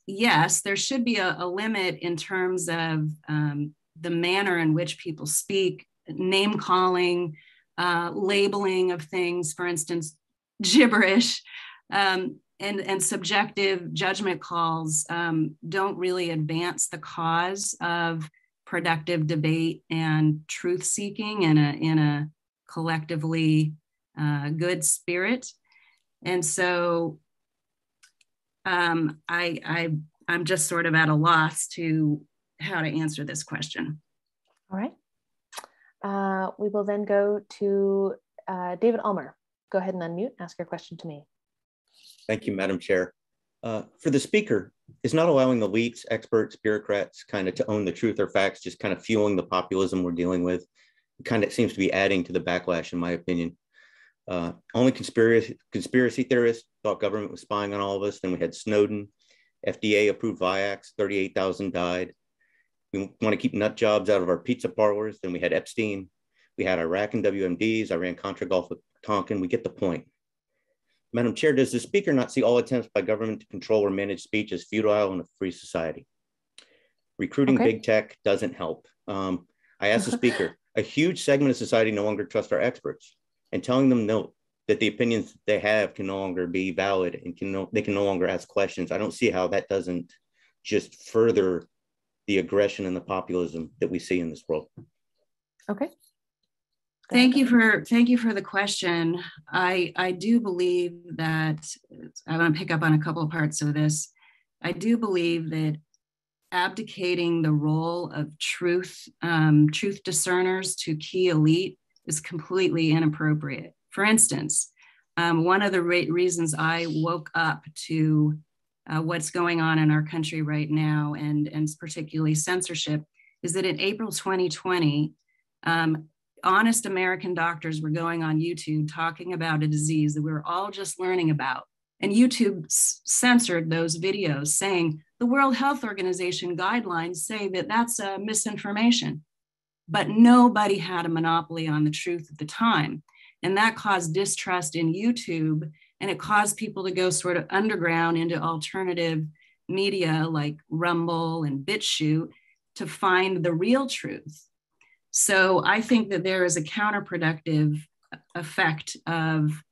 Yes, there should be a limit in terms of the manner in which people speak, name calling, labeling of things, for instance, gibberish, and subjective judgment calls don't really advance the cause of productive debate and truth seeking in a collectively good spirit. And so I'm just sort of at a loss to how to answer this question. All right. We will then go to David Ulmer. Go ahead and unmute, ask your question to me. Thank you, Madam Chair. For the speaker, is not allowing the elites, experts, bureaucrats kind of to own the truth or facts, just kind of fueling the populism we're dealing with. It kind of seems to be adding to the backlash, in my opinion. Only conspiracy theorists thought government was spying on all of us. Then we had Snowden, FDA approved Viax, 38,000 died. We want to keep nut jobs out of our pizza parlors. Then we had Epstein. We had Iraq and WMDs, Iran-Contra, Gulf of Tonkin. We get the point. Madam Chair, does the speaker not see all attempts by government to control or manage speech as futile in a free society? Recruiting big tech doesn't help. I asked the speaker, a huge segment of society no longer trusts our experts, and telling them no, that the opinions they have can no longer be valid and they can no longer ask questions. I don't see how that doesn't just further the aggression and the populism that we see in this world. Okay. Thank you for the question. I do believe that, I want to pick up on a couple of parts of this. I do believe that abdicating the role of truth discerners to key elite is completely inappropriate. For instance, one of the reasons I woke up to what's going on in our country right now, and particularly censorship, is that in April 2020, honest American doctors were going on YouTube talking about a disease that we were all just learning about. And YouTube censored those videos saying the World Health Organization guidelines say that that's misinformation. But nobody had a monopoly on the truth at the time. And that caused distrust in YouTube, and it caused people to go sort of underground into alternative media like Rumble and BitChute to find the real truth. So I think that there is a counterproductive effect of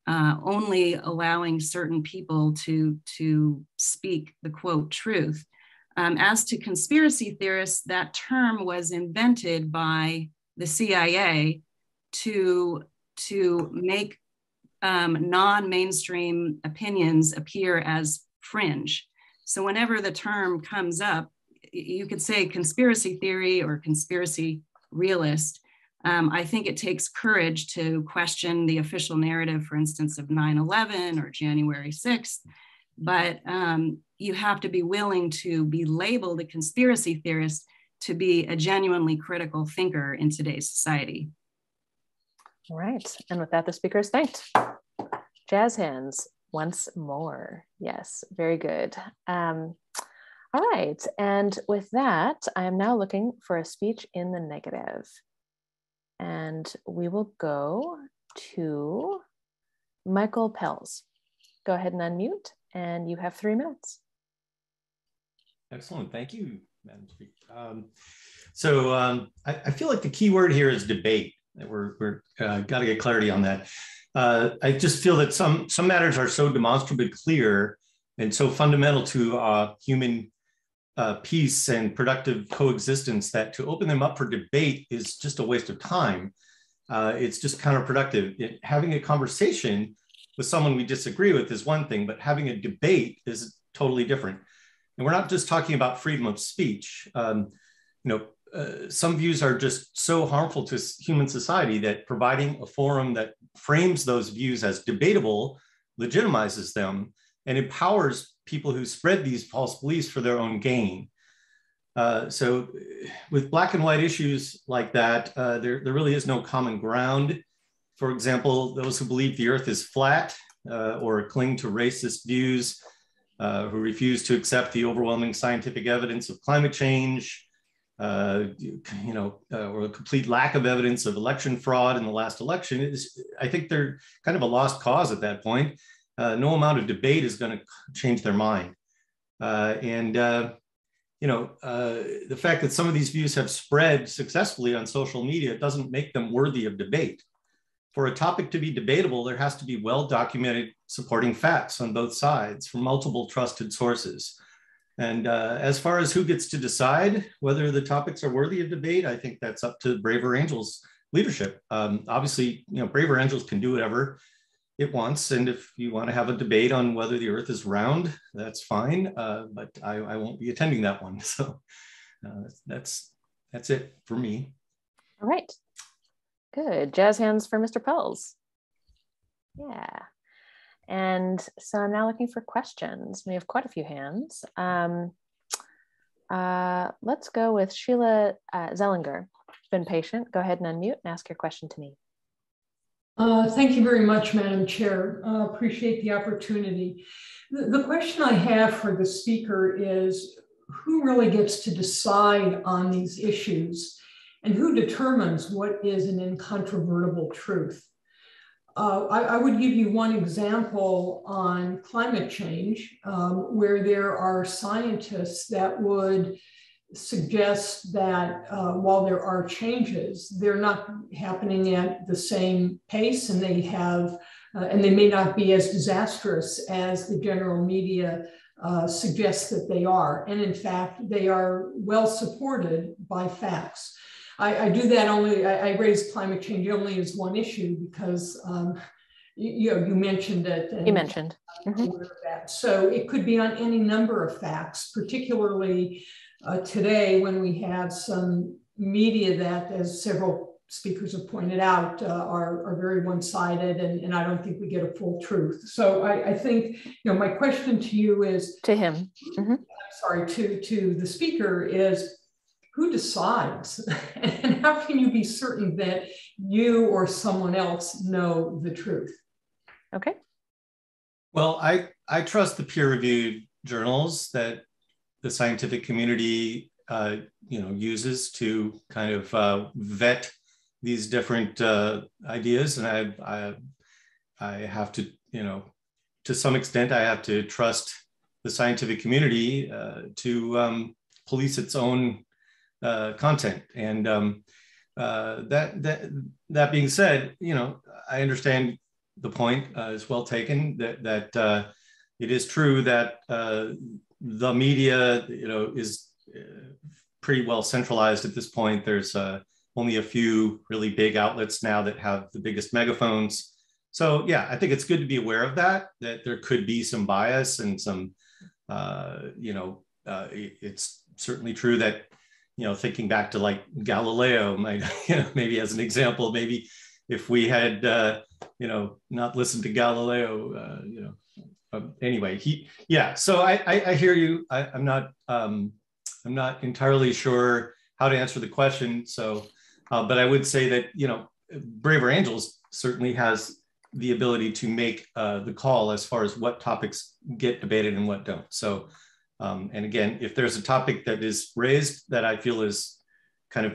only allowing certain people to speak the quote truth. As to conspiracy theorists, that term was invented by the CIA to make non-mainstream opinions appear as fringe. So whenever the term comes up, you could say conspiracy theory or conspiracy realist. I think it takes courage to question the official narrative, for instance, of 9/11 or January 6th, but you have to be willing to be labeled a conspiracy theorist to be a genuinely critical thinker in today's society. All right, and with that, the speaker is thanked. Jazz hands once more. Yes, very good. All right, and with that, I am now looking for a speech in the negative. And we will go to Michael Pells. Go ahead and unmute, and you have 3 minutes. Excellent, thank you, Madam Speaker. I feel like the key word here is debate. We're got to get clarity on that. I just feel that some matters are so demonstrably clear and so fundamental to human peace and productive coexistence that to open them up for debate is just a waste of time. It's just counterproductive. Having a conversation with someone we disagree with is one thing, but having a debate is totally different. And we're not just talking about freedom of speech. Some views are just so harmful to human society that providing a forum that frames those views as debatable legitimizes them and empowers people who spread these false beliefs for their own gain. So with black and white issues like that, there really is no common ground. For example, those who believe the earth is flat or cling to racist views, who refuse to accept the overwhelming scientific evidence of climate change, or a complete lack of evidence of election fraud in the last election, I think they're kind of a lost cause at that point. No amount of debate is going to change their mind. The fact that some of these views have spread successfully on social media doesn't make them worthy of debate. For a topic to be debatable, there has to be well-documented supporting facts on both sides from multiple trusted sources. And as far as who gets to decide whether the topics are worthy of debate, I think that's up to Braver Angels leadership. Obviously, Braver Angels can do whatever it wants. And if you want to have a debate on whether the earth is round, that's fine. But I won't be attending that one. So that's it for me. All right. Good. Jazz hands for Mr. Pells. Yeah. And so I'm now looking for questions. We have quite a few hands. Let's go with Sheila Zellinger. Been patient. Go ahead and unmute and ask your question to me. Thank you very much, Madam Chair. Appreciate the opportunity. The question I have for the speaker is, who really gets to decide on these issues and who determines what is an incontrovertible truth? I would give you one example on climate change, where there are scientists that would suggest that while there are changes, they're not happening at the same pace, and they may not be as disastrous as the general media suggests that they are. And in fact, they are well supported by facts. I do that only, I raise climate change only as one issue because you mentioned it. And, you mentioned. So it could be on any number of facts, particularly today when we have some media that, as several speakers have pointed out, are very one-sided, and I don't think we get a full truth. So I think, my question to you is— To him. Sorry, to the speaker is, who decides? And how can you be certain that you or someone else know the truth? Okay. Well, I trust the peer-reviewed journals that the scientific community uses to kind of vet these different ideas, and I have to, to some extent, I have to trust the scientific community to police its own content. And that being said, I understand the point is well taken, that it is true that the media, is pretty well centralized at this point. There's only a few really big outlets now that have the biggest megaphones. So yeah, I think it's good to be aware of that there could be some bias and some, it's certainly true that, thinking back to like Galileo, maybe as an example, maybe if we had, not listened to Galileo, anyway, so I hear you. I'm not entirely sure how to answer the question. So, but I would say that, Braver Angels certainly has the ability to make the call as far as what topics get debated and what don't. So, and again, if there's a topic that is raised that I feel is kind of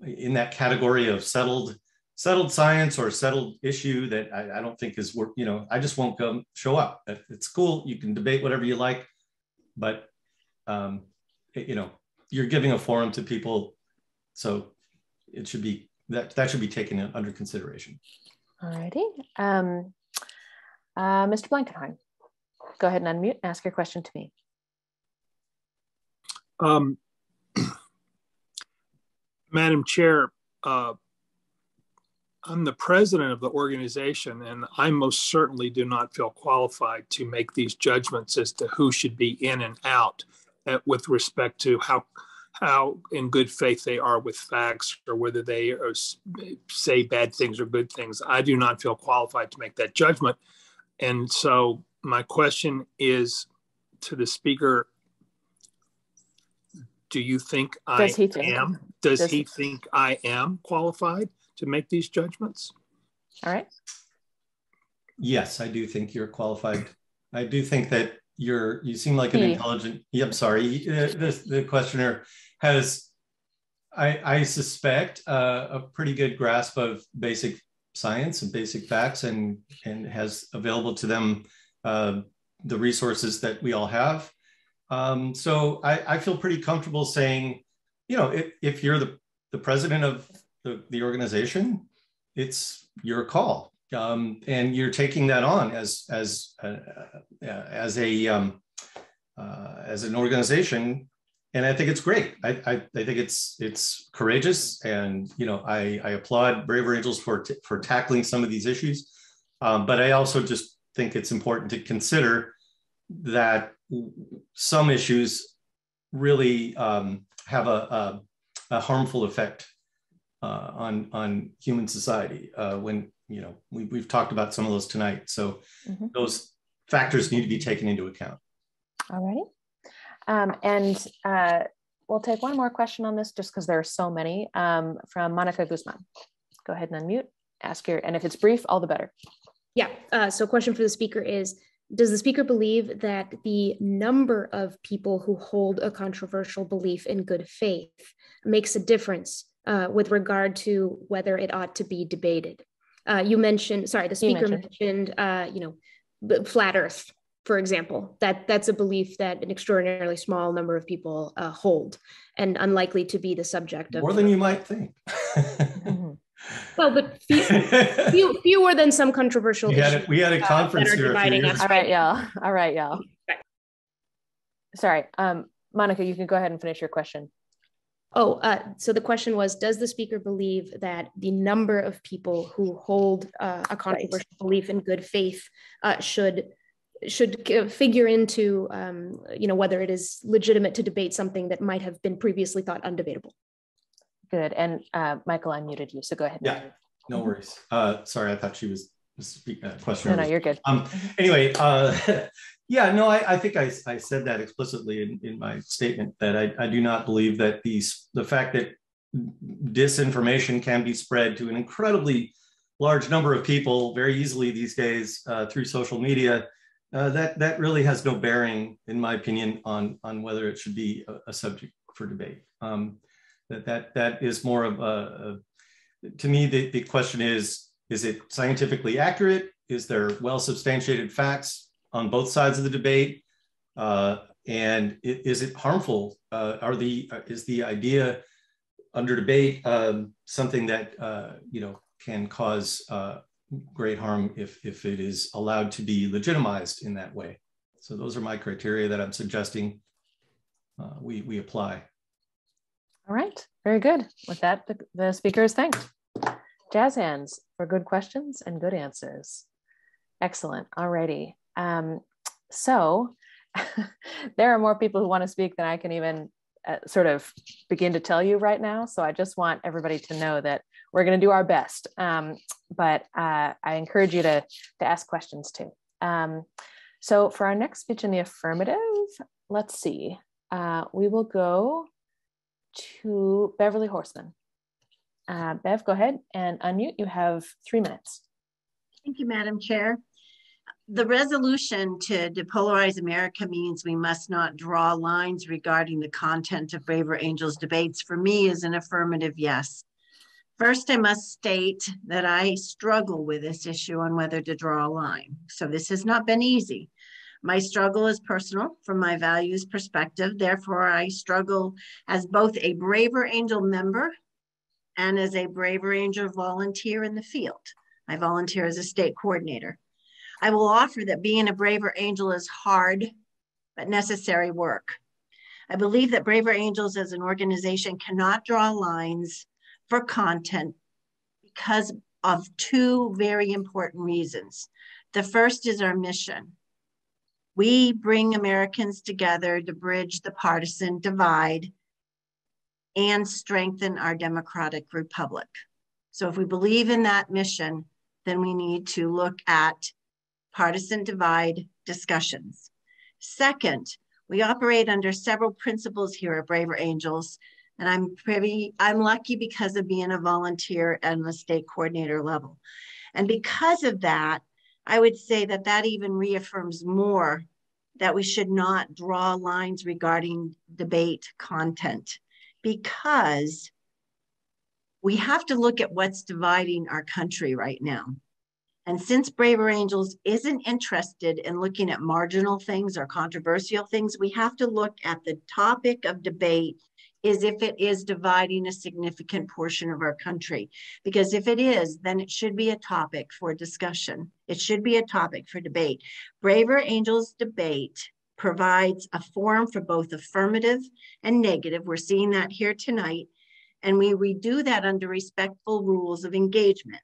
in that category of settled science or settled issue that I don't think is worth, I just won't go show up. It's cool. You can debate whatever you like, but, you're giving a forum to people. So it should be, that should be taken under consideration. All righty. Mr. Blankenheim. Go ahead and unmute and ask your question to me. Madam Chair, I'm the president of the organization, and I most certainly do not feel qualified to make these judgments as to who should be in and out with respect to how in good faith they are with facts, or whether they say bad things or good things. I do not feel qualified to make that judgment. And so my question is to the speaker, do you think Does he think I am qualified to make these judgments? All right. Yes, I do think you're qualified. I do think that you seem like an intelligent, I'm sorry, the questioner has, I suspect, a pretty good grasp of basic science and basic facts, and has available to them the resources that we all have. So I feel pretty comfortable saying, if you're the president of the organization, it's your call, and you're taking that on as an organization, and I think it's great. I think it's courageous, and I applaud Braver Angels for tackling some of these issues, but I also just think it's important to consider that some issues really have a harmful effect on human society. When we've talked about some of those tonight, so those factors need to be taken into account. All righty, and we'll take one more question on this, just because there are so many, from Monica Guzman. Go ahead and unmute, and if it's brief, all the better. Yeah. So, question for the speaker is: does the speaker believe that the number of people who hold a controversial belief in good faith makes a difference with regard to whether it ought to be debated? The speaker mentioned flat Earth, for example. That's a belief that an extraordinarily small number of people hold, and unlikely to be the subject of— More than you might think. Well, but fewer than some controversial issues. We had a conference here a few years ago. All right, y'all. Sorry, Monica, you can go ahead and finish your question. So the question was, does the speaker believe that the number of people who hold a controversial belief in good faith should figure into whether it is legitimate to debate something that might have been previously thought undebatable? Good. And Michael, I muted you, so go ahead. Yeah, no worries. Sorry, I thought she was the questioner. No, you're good. Anyway, yeah, no, I think I said that explicitly in my statement, that I do not believe that the fact that disinformation can be spread to an incredibly large number of people very easily these days through social media, that really has no bearing, in my opinion, on whether it should be a subject for debate. That is more of to me, the question is it scientifically accurate? Is there well-substantiated facts on both sides of the debate? And is it harmful? Is the idea under debate something that can cause great harm if it is allowed to be legitimized in that way? So those are my criteria that I'm suggesting we apply. All right, very good. With that, the speaker is thanked. Jazz hands for good questions and good answers. Excellent. All righty. So there are more people who want to speak than I can even sort of begin to tell you right now. So I just want everybody to know that we're going to do our best. But I encourage you to ask questions too. So for our next speech in the affirmative, let's see. We will go to Beverly Horseman. Bev, go ahead and unmute. You have 3 minutes. Thank you, Madam Chair. The resolution to depolarize America means we must not draw lines regarding the content of Braver Angels debates. For me, is an affirmative yes. First, I must state that I struggle with this issue on whether to draw a line. So this has not been easy. My struggle is personal from my values perspective. Therefore, I struggle as both a Braver Angel member and as a Braver Angel volunteer in the field. I volunteer as a state coordinator. I will offer that being a braver angel is hard, but necessary work. I believe that Braver Angels as an organization cannot draw lines for content because of two very important reasons. The first is our mission. We bring Americans together to bridge the partisan divide and strengthen our democratic republic. So if we believe in that mission, then we need to look at partisan divide discussions. Second, we operate under several principles here at Braver Angels, and I'm lucky because of being a volunteer and the state coordinator level. And because of that, I would say that that even reaffirms more that we should not draw lines regarding debate content, because we have to look at what's dividing our country right now. And since Braver Angels isn't interested in looking at marginal things or controversial things, we have to look at the topic of debate is if it is dividing a significant portion of our country. Because if it is, then it should be a topic for discussion. It should be a topic for debate. Braver Angels debate provides a forum for both affirmative and negative. We're seeing that here tonight. And we do that under respectful rules of engagement.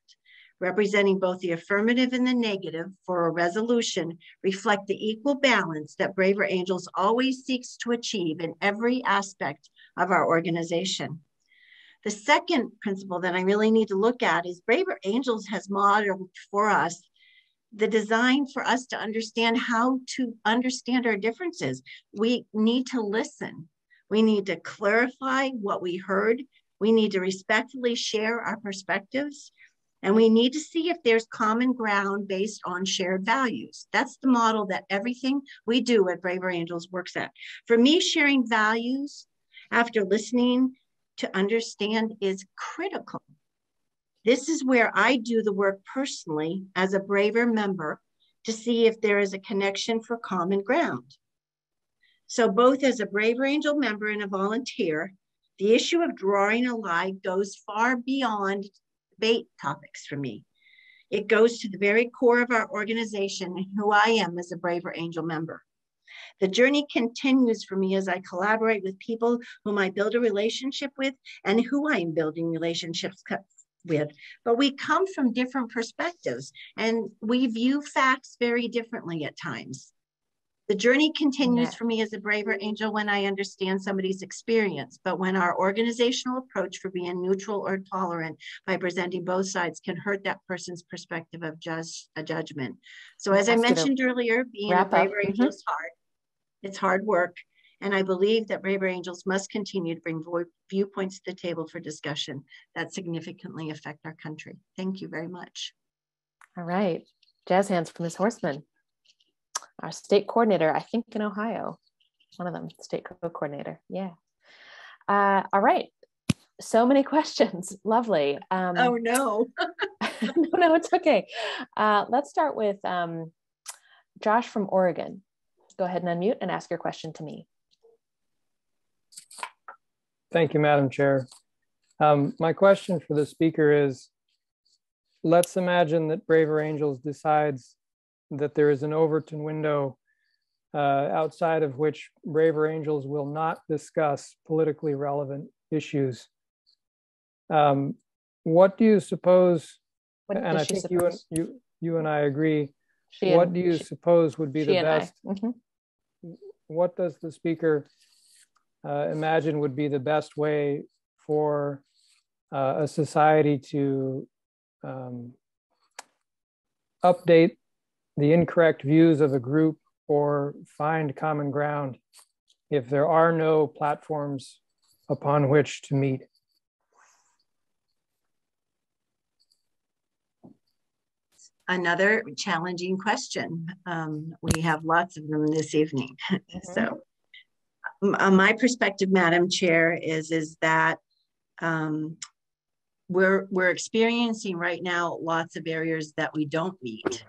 Representing both the affirmative and the negative for a resolution reflect the equal balance that Braver Angels always seeks to achieve in every aspect of our organization. The second principle that I really need to look at is Braver Angels has modeled for us the design for us to understand how to understand our differences. We need to listen. We need to clarify what we heard. We need to respectfully share our perspectives. And we need to see if there's common ground based on shared values. That's the model that everything we do at Braver Angels works at. For me, sharing values after listening to understand is critical. This is where I do the work personally as a Braver member to see if there is a connection for common ground. So both as a Braver Angel member and a volunteer, the issue of drawing a line goes far beyond debate topics for me. It goes to the very core of our organization and who I am as a Braver Angel member. The journey continues for me as I collaborate with people whom I build a relationship with and who I am building relationships with. But we come from different perspectives and we view facts very differently at times. The journey continues for me as a Braver Angel when I understand somebody's experience, but when our organizational approach for being neutral or tolerant by presenting both sides can hurt that person's perspective of a judgment. So as I mentioned earlier, being a Braver Angel is hard. It's hard work. And I believe that Braver Angels must continue to bring viewpoints to the table for discussion that significantly affect our country. Thank you very much. All right. Jazz hands for Ms. Horstman. Our state coordinator, I think in Ohio, one of them, state co-coordinator. Yeah. All right. So many questions. Lovely. Oh, no. No, it's okay. Let's start with Josh from Oregon. Go ahead and unmute and ask your question to me. Thank you, Madam Chair. My question for the speaker is, let's imagine that Braver Angels decides that there is an Overton window outside of which Braver Angels will not discuss politically relevant issues. What do you suppose, and I think you and I agree, what do you suppose would be the best, what does the speaker imagine would be the best way for a society to update the incorrect views of a group or find common ground if there are no platforms upon which to meet? Another challenging question. We have lots of them this evening. So my perspective, Madam Chair, is that we're experiencing right now lots of areas that we don't meet.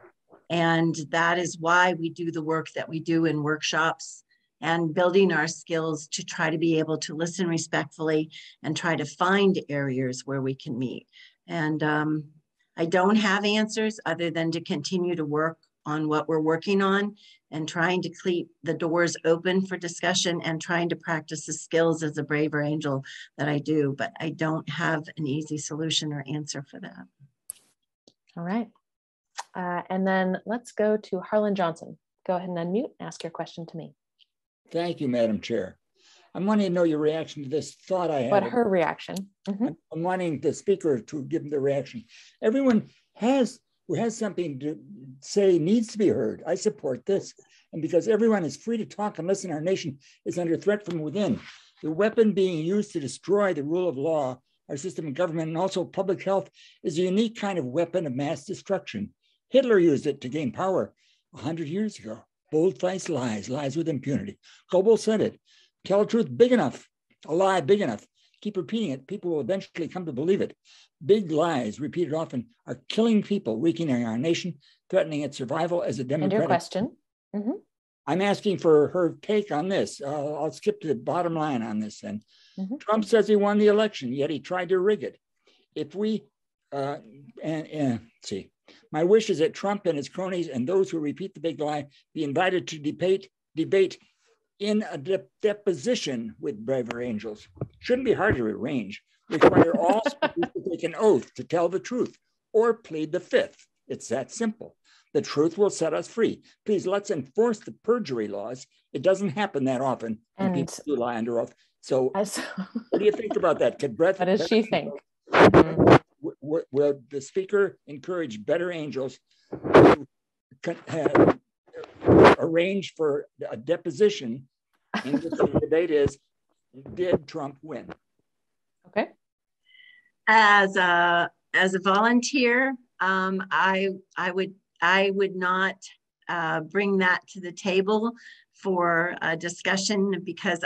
And that is why we do the work that we do in workshops and building our skills to try to be able to listen respectfully and try to find areas where we can meet. And I don't have answers other than to continue to work on what we're working on and trying to keep the doors open for discussion and trying to practice the skills as a braver angel that I do, but I don't have an easy solution or answer for that. All right. And then let's go to Harlan Johnson. Go ahead and unmute and ask your question to me. Thank you, Madam Chair. I'm wanting to know your reaction to this thought I had. What her reaction? I'm wanting the speaker to give the reaction. Everyone who has something to say needs to be heard. I support this. And because everyone is free to talk and listen, our nation is under threat from within. The weapon being used to destroy the rule of law, our system of government, and also public health is a unique kind of weapon of mass destruction. Hitler used it to gain power 100 years ago. Bold-faced lies, lies with impunity. Goebbels said it. Tell the truth big enough, a lie big enough. Keep repeating it. People will eventually come to believe it. Big lies repeated often are killing people, weakening our nation, threatening its survival as a democratic. And your question? I'm asking for her take on this. I'll skip to the bottom line on this. And Trump says he won the election, yet he tried to rig it. If we, see, my wish is that Trump and his cronies and those who repeat the big lie be invited to debate in a deposition with braver angels. Shouldn't be hard to arrange. Require all speakers to take an oath to tell the truth or plead the fifth. It's that simple. The truth will set us free. Please, let's enforce the perjury laws. It doesn't happen that often when people do lie under oath. So what do you think about that? What does she think? Will the speaker encourage better angels to arrange for a deposition in which the debate is, did Trump win? Okay. As a volunteer, I would not bring that to the table for a discussion because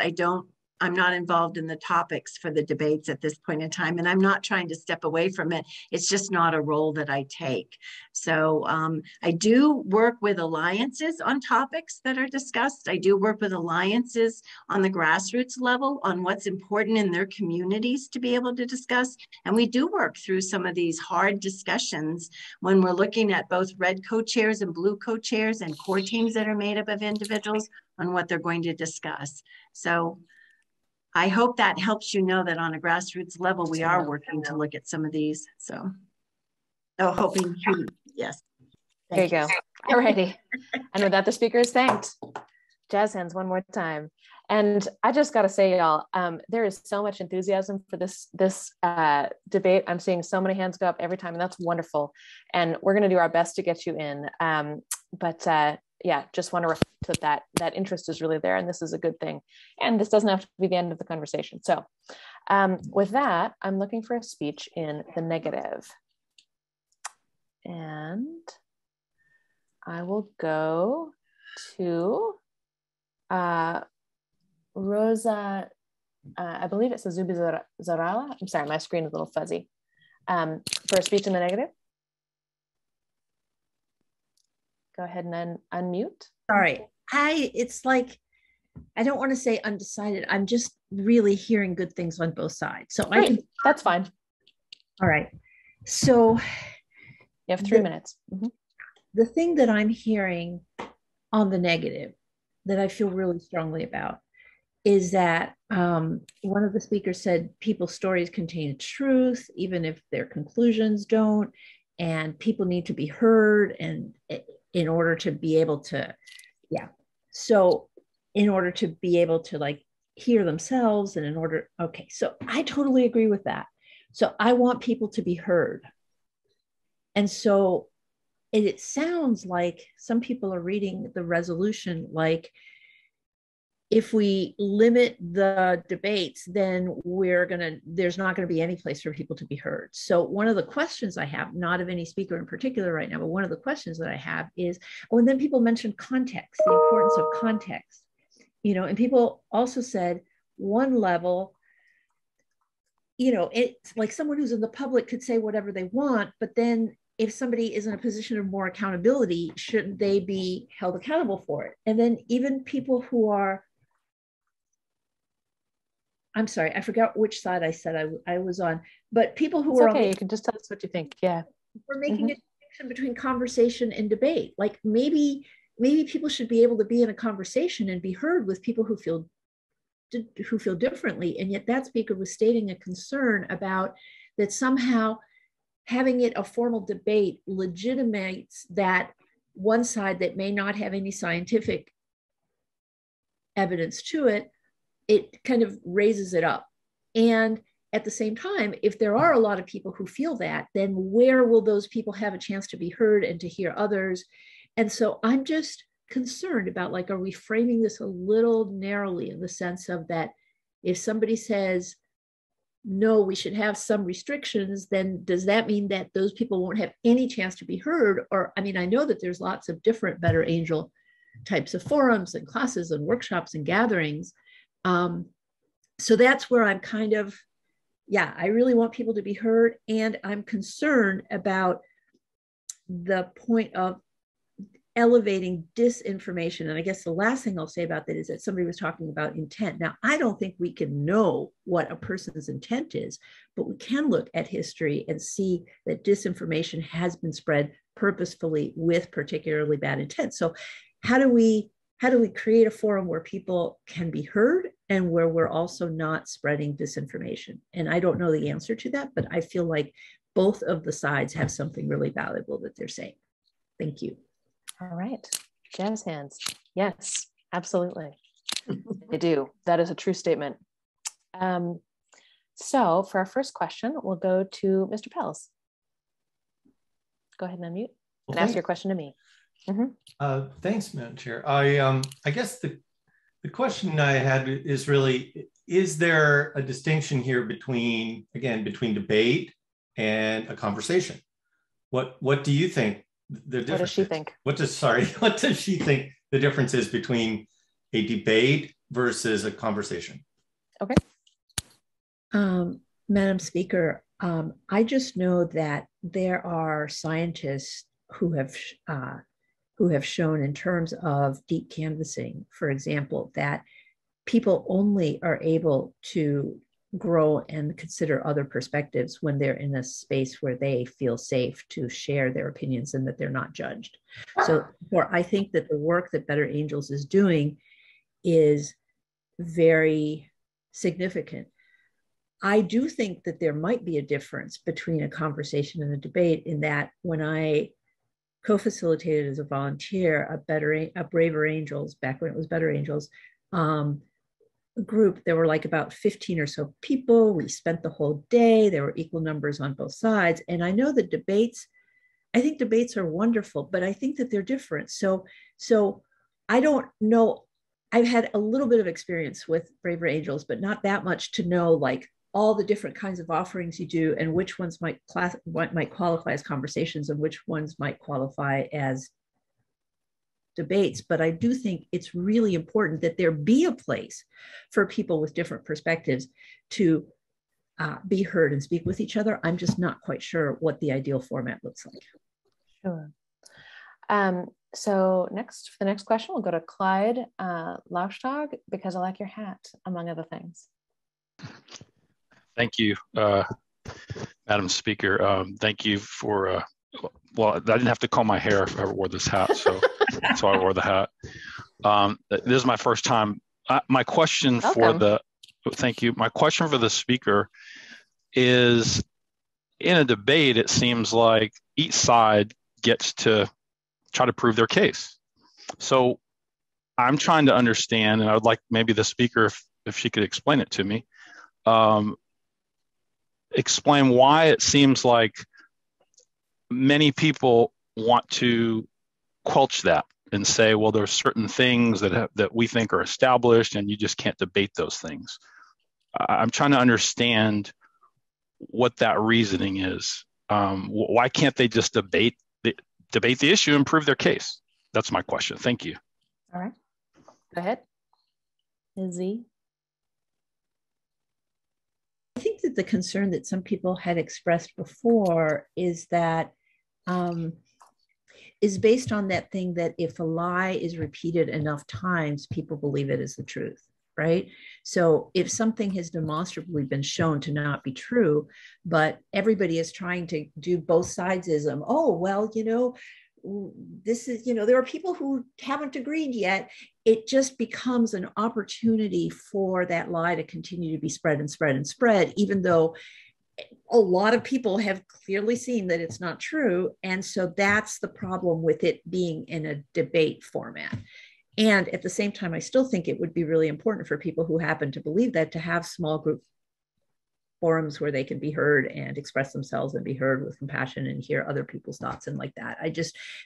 I'm not involved in the topics for the debates at this point in time, and I'm not trying to step away from it. It's just not a role that I take. So I do work with alliances on topics that are discussed. I do work with alliances on the grassroots level on what's important in their communities to be able to discuss. And we do work through some of these hard discussions when we're looking at both red co-chairs and blue co-chairs and core teams that are made up of individuals on what they're going to discuss. So I hope that helps you know that on a grassroots level, we are working to look at some of these. So, hoping to, yes. There you go. All righty. And with that, the speaker is thanked. Jazz hands one more time. And I just got to say, y'all, there is so much enthusiasm for this debate. I'm seeing so many hands go up every time, and that's wonderful. And we're going to do our best to get you in. Yeah, just want to reflect that interest is really there, and this is a good thing. And this doesn't have to be the end of the conversation. So with that, I'm looking for a speech in the negative. And I will go to Rosa, I believe it's Zubi Zarala. I'm sorry, my screen is a little fuzzy. For a speech in the negative. Go ahead and unmute. Sorry, it's like, I don't want to say undecided. I'm just really hearing good things on both sides. So that's fine. All right. So you have 3 minutes. The thing that I'm hearing on the negative that I feel really strongly about is that one of the speakers said people's stories contain truth, even if their conclusions don't, and people need to be heard and in order to be able to, so in order to be able to like hear themselves and so I totally agree with that. So I want people to be heard. And so it sounds like some people are reading the resolution like, if we limit the debates, then there's not going to be any place for people to be heard. So one of the questions I have, not of any speaker in particular right now, but one of the questions that I have is, and then people mentioned context, the importance of context, and people also said one level, it's like someone who's in the public could say whatever they want, but then if somebody is in a position of more accountability, shouldn't they be held accountable for it? And then even people who are, I'm sorry, I forgot which side I said I was on, but people who it's were okay, you can just tell us what you think. Yeah. We're making between conversation and debate. Like maybe people should be able to be in a conversation and be heard with people who feel differently. And yet that speaker was stating a concern about that somehow having it a formal debate legitimates that one side that may not have any scientific evidence to it, it kind of raises it up. And at the same time, if there are a lot of people who feel that, then where will those people have a chance to be heard and to hear others? And so I'm just concerned about, like, are we framing this a little narrowly in the sense of that if somebody says, no, we should have some restrictions, then does that mean that those people won't have any chance to be heard? Or, I mean, I know that there's lots of different Better Angel types of forums and classes and workshops and gatherings. So that's where I'm kind of, yeah, I really want people to be heard. And I'm concerned about the point of elevating disinformation. And I guess the last thing I'll say about that is that somebody was talking about intent. Now, I don't think we can know what a person's intent is, but we can look at history and see that disinformation has been spread purposefully with particularly bad intent. So how do we create a forum where people can be heard and where we're also not spreading disinformation? And I don't know the answer to that, but I feel like both of the sides have something really valuable that they're saying. Thank you. All right, jazz hands. Yes, absolutely. I do. That is a true statement. So for our first question, we'll go to Mr. Pels. Go ahead and unmute and ask your question to me. Thanks, Madam Chair. I guess the question I had is really, is there a distinction here between debate and a conversation? What do you think the difference? What does she think? What does she think the difference is between a debate versus a conversation? Okay. Madam Speaker, I just know that there are scientists who have shown in terms of deep canvassing, for example, that people only are able to grow and consider other perspectives when they're in a space where they feel safe to share their opinions and that they're not judged. So I think that the work that Better Angels is doing is very significant. I do think that there might be a difference between a conversation and a debate in that when I co-facilitated as a volunteer a Braver Angels, back when it was Better Angels, group, there were like about 15 or so people. We spent the whole day. There were equal numbers on both sides. And I know that I think debates are wonderful, but I think that they're different. So I don't know. I've had a little bit of experience with Braver Angels, but not that much to know like all the different kinds of offerings you do and which ones might qualify as conversations and which ones might qualify as debates. But I do think it's really important that there be a place for people with different perspectives to be heard and speak with each other. I'm just not quite sure what the ideal format looks like. Sure. So for the next question, we'll go to Clyde Laustag, because I like your hat, among other things. Thank you, Madam Speaker. Thank you for, well, I didn't have to comb my hair if I ever wore this hat, so that's why I wore the hat. This is my first time. My question thank you. My question for the speaker is, in a debate, it seems like each side gets to try to prove their case. So I'm trying to understand, and I would like maybe the speaker, if she could explain it to me, explain why it seems like many people want to quelch that and say, well, there's certain things that we think are established and you just can't debate those things. I'm trying to understand what that reasoning is. Why can't they just debate the issue and prove their case? That's my question. Thank you. All right. Go ahead. Ms. Z. I think that the concern that some people had expressed before is that is based on that thing that if a lie is repeated enough times, people believe it is the truth, right? So if something has demonstrably been shown to not be true, but everybody is trying to do both sidesism, oh, well, this is, there are people who haven't agreed yet. It just becomes an opportunity for that lie to continue to be spread and spread and spread, even though a lot of people have clearly seen that it's not true. And so that's the problem with it being in a debate format. And at the same time, I still think it would be really important for people who happen to believe that to have small group forums where they can be heard and express themselves and be heard with compassion and hear other people's thoughts and like that.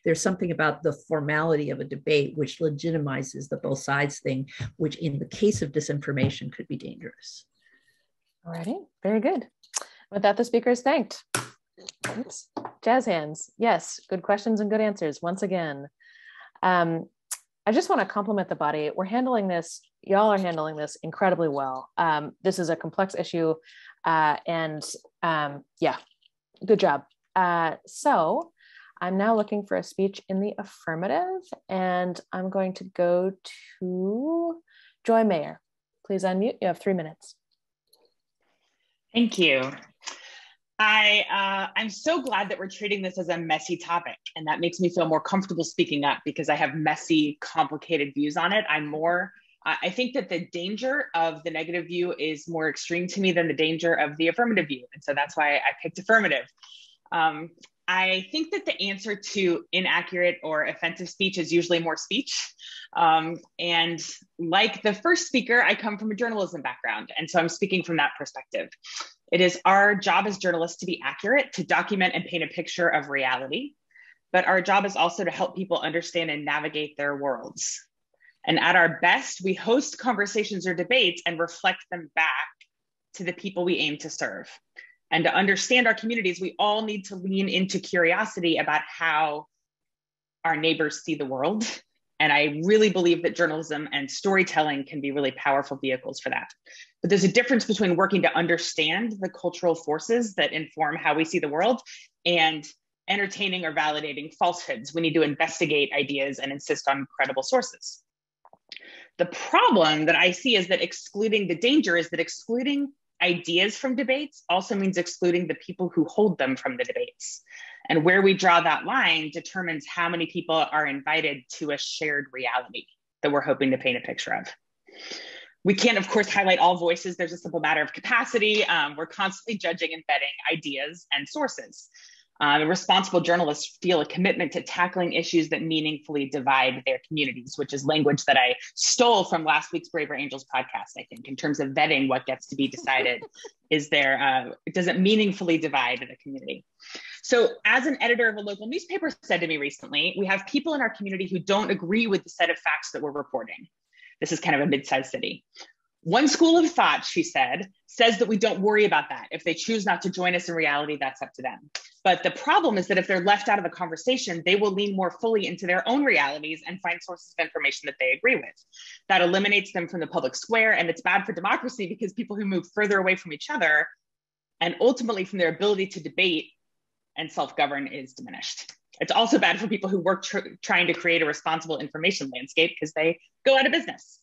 There's something about the formality of a debate which legitimizes the both sides thing, which in the case of disinformation could be dangerous. All righty, very good. With that, the speaker is thanked. Oops. Jazz hands. Yes, good questions and good answers once again. I just want to compliment the body. We're handling this, y'all are handling this incredibly well. This is a complex issue and yeah, good job. So I'm now looking for a speech in the affirmative and I'm going to go to Joy Mayer. Please unmute, you have 3 minutes. Thank you. I'm so glad that we're treating this as a messy topic, and that makes me feel more comfortable speaking up because I have messy, complicated views on it. I think that the danger of the negative view is more extreme to me than the danger of the affirmative view. And so that's why I picked affirmative. I think that the answer to inaccurate or offensive speech is usually more speech. And like the first speaker, I come from a journalism background. And so I'm speaking from that perspective. It is our job as journalists to be accurate, to document and paint a picture of reality. But our job is also to help people understand and navigate their worlds. And at our best, we host conversations or debates and reflect them back to the people we aim to serve. And to understand our communities, we all need to lean into curiosity about how our neighbors see the world. And I really believe that journalism and storytelling can be really powerful vehicles for that. But there's a difference between working to understand the cultural forces that inform how we see the world and entertaining or validating falsehoods. We need to investigate ideas and insist on credible sources. The problem that I see is that excluding the danger is that excluding ideas from debates also means excluding the people who hold them from the debates. And where we draw that line determines how many people are invited to a shared reality that we're hoping to paint a picture of. We can't, of course, highlight all voices. There's a simple matter of capacity. We're constantly judging and vetting ideas and sources. Responsible journalists feel a commitment to tackling issues that meaningfully divide their communities, which is language that I stole from last week's Braver Angels podcast, I think, in terms of vetting what gets to be decided. Does it meaningfully divide the community? So as an editor of a local newspaper said to me recently, we have people in our community who don't agree with the set of facts that we're reporting. This is kind of a mid-sized city. One school of thought, she said, says that we don't worry about that. If they choose not to join us in reality, that's up to them. But the problem is that if they're left out of the conversation, they will lean more fully into their own realities and find sources of information that they agree with. That eliminates them from the public square, and it's bad for democracy because people who move further away from each other and ultimately from their ability to debate and self-govern is diminished. It's also bad for people who work trying to create a responsible information landscape because they go out of business.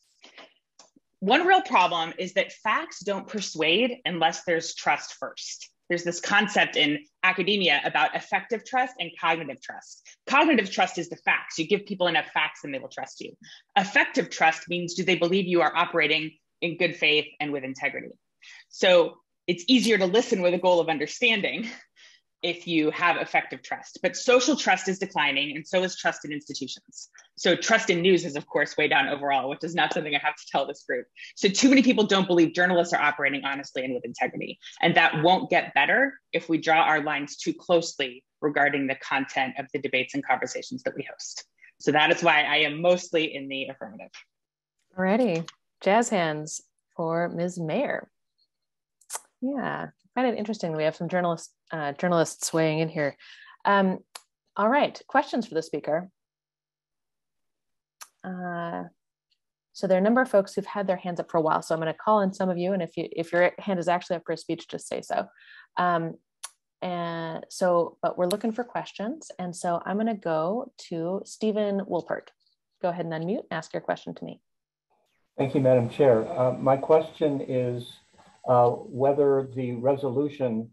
One real problem is that facts don't persuade unless there's trust first. There's this concept in academia about effective trust and cognitive trust. Cognitive trust is the facts. You give people enough facts and they will trust you. Effective trust means, do they believe you are operating in good faith and with integrity? So it's easier to listen with a goal of understanding if you have effective trust. But social trust is declining, and so is trust in institutions. So trust in news is, of course, way down overall, which is not something I have to tell this group. So too many people don't believe journalists are operating honestly and with integrity. And that won't get better if we draw our lines too closely regarding the content of the debates and conversations that we host. So that is why I am mostly in the affirmative. Alrighty, jazz hands for Ms. Mayer. Yeah. I find it interesting that we have some journalists weighing in here. All right, questions for the speaker. So there are a number of folks who've had their hands up for a while, so I'm going to call in some of you, and if your hand is actually up for a speech, just say so. But we're looking for questions, and so I'm going to go to Stephen Wolpert. Go ahead and unmute and ask your question to me. Thank you, Madam Chair. My question is whether the resolution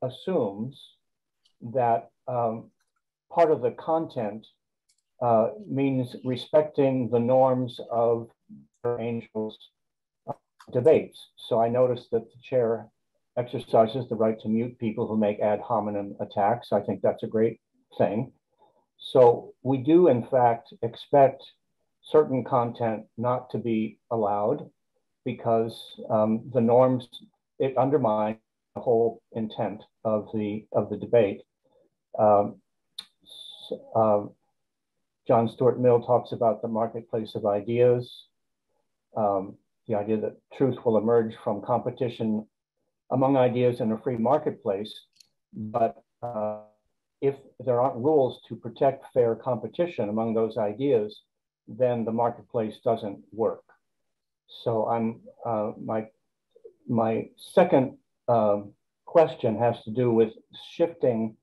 assumes that part of the content means respecting the norms of Angel's debates. So I noticed that the chair exercises the right to mute people who make ad hominem attacks. I think that's a great thing. So we do, in fact, expect certain content not to be allowed because the norms, it undermines the whole intent of the debate. John Stuart Mill talks about the marketplace of ideas, the idea that truth will emerge from competition among ideas in a free marketplace, but if there aren't rules to protect fair competition among those ideas, then the marketplace doesn't work. So my second question has to do with shifting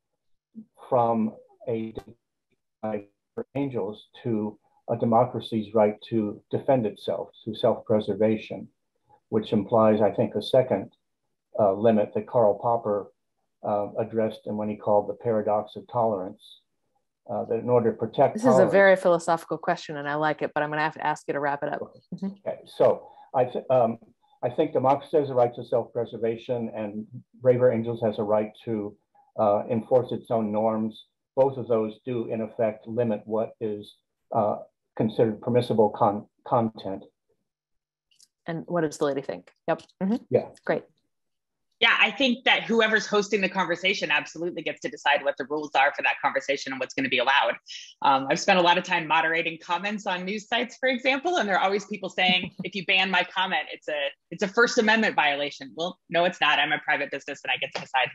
from a for angels to a democracy's right to defend itself through self-preservation, which implies, I think, a second limit that Karl Popper addressed in when he called the paradox of tolerance, that in order to protect this tolerance, is a very philosophical question and I like it, but I'm going to have to ask you to wrap it up. Okay, so I think democracy has a right to self-preservation and Braver Angels has a right to enforce its own norms. Both of those do, in effect, limit what is considered permissible content. And what does the lady think? Yep. Yeah. Great. Yeah, I think that whoever's hosting the conversation absolutely gets to decide what the rules are for that conversation and what's going to be allowed. I've spent a lot of time moderating comments on news sites, for example, and there are always people saying, if you ban my comment, it's a First Amendment violation. Well, no, it's not. I'm a private business and I get to decide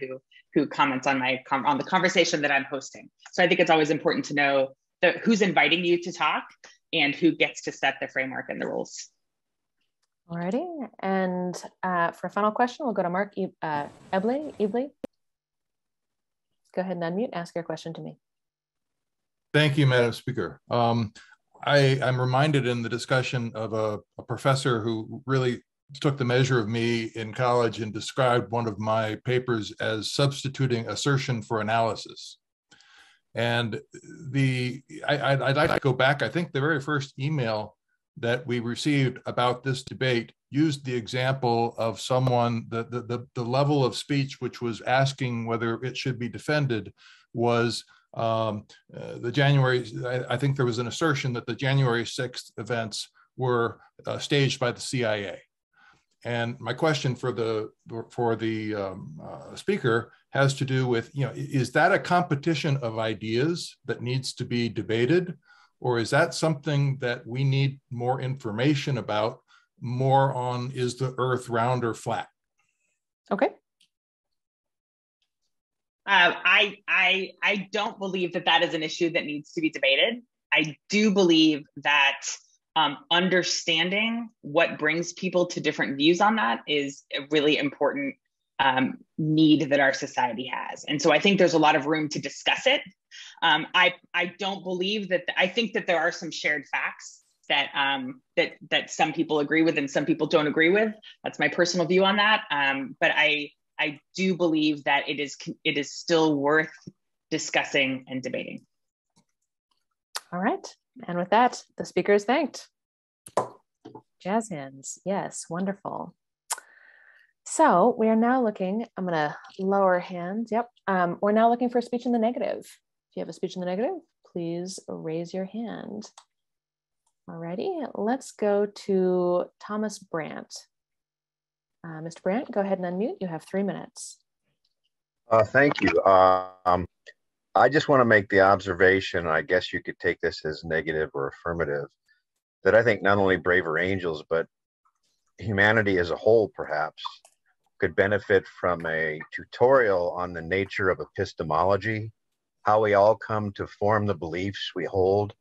who comments on on the conversation that I'm hosting. So I think it's always important to know who's inviting you to talk and who gets to set the framework and the rules. Alrighty, and for a final question, we'll go to Mark Ebley. Go ahead and unmute, ask your question to me. Thank you, Madam Speaker. I'm reminded in the discussion of a professor who really took the measure of me in college and described one of my papers as substituting assertion for analysis. And I'd like to go back. I think the very first email that we received about this debate used the example of someone, the level of speech which was asking whether it should be defended was the January, I think there was an assertion that the January 6th events were staged by the CIA. And my question for the speaker has to do with, is that a competition of ideas that needs to be debated? Or is that something that we need more information about, more on is the earth round or flat? Okay. I don't believe that is an issue that needs to be debated. I do believe that understanding what brings people to different views on that is a really important need that our society has. And so I think there's a lot of room to discuss it. I don't believe that, I think that there are some shared facts that that some people agree with and some people don't agree with. That's my personal view on that. But I do believe that it is still worth discussing and debating. All right. And with that, the speaker is thanked. Jazz hands. Yes, wonderful. So we are now looking, I'm going to lower hands. Yep. We're now looking for a speech in the negative. If you have a speech in the negative, please raise your hand. Alrighty, let's go to Thomas Brandt. Mr. Brandt, go ahead and unmute. You have 3 minutes. Thank you. I just want to make the observation, I guess you could take this as negative or affirmative, that I think not only Braver Angels, but humanity as a whole perhaps could benefit from a tutorial on the nature of epistemology, how we all come to form the beliefs we hold,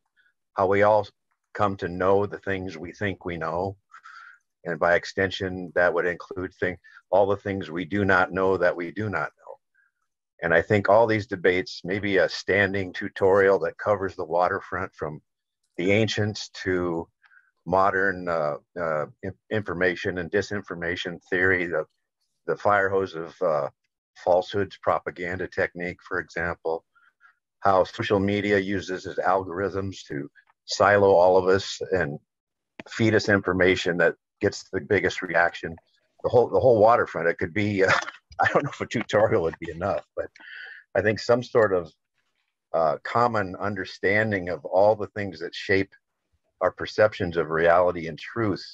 how we all come to know the things we think we know. And by extension, that would include all the things we do not know that we do not know. And I think all these debates, maybe a standing tutorial that covers the waterfront from the ancients to modern information and disinformation theory, the fire hose of falsehoods propaganda technique, for example, how social media uses its algorithms to silo all of us and feed us information that gets the biggest reaction. The whole waterfront, it could be, I don't know if a tutorial would be enough, but I think some sort of common understanding of all the things that shape our perceptions of reality and truth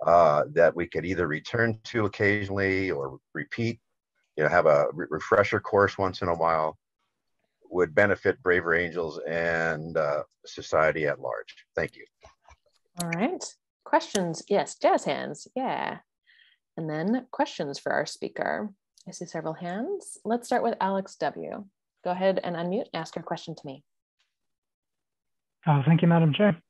that we could either return to occasionally or repeat, have a refresher course once in a while, would benefit Braver Angels and society at large. Thank you. All right. Questions? Yes. Jazz hands. Yeah. And then questions for our speaker. I see several hands. Let's start with Alex W. Go ahead and unmute and ask your question to me. Thank you, Madam Chair.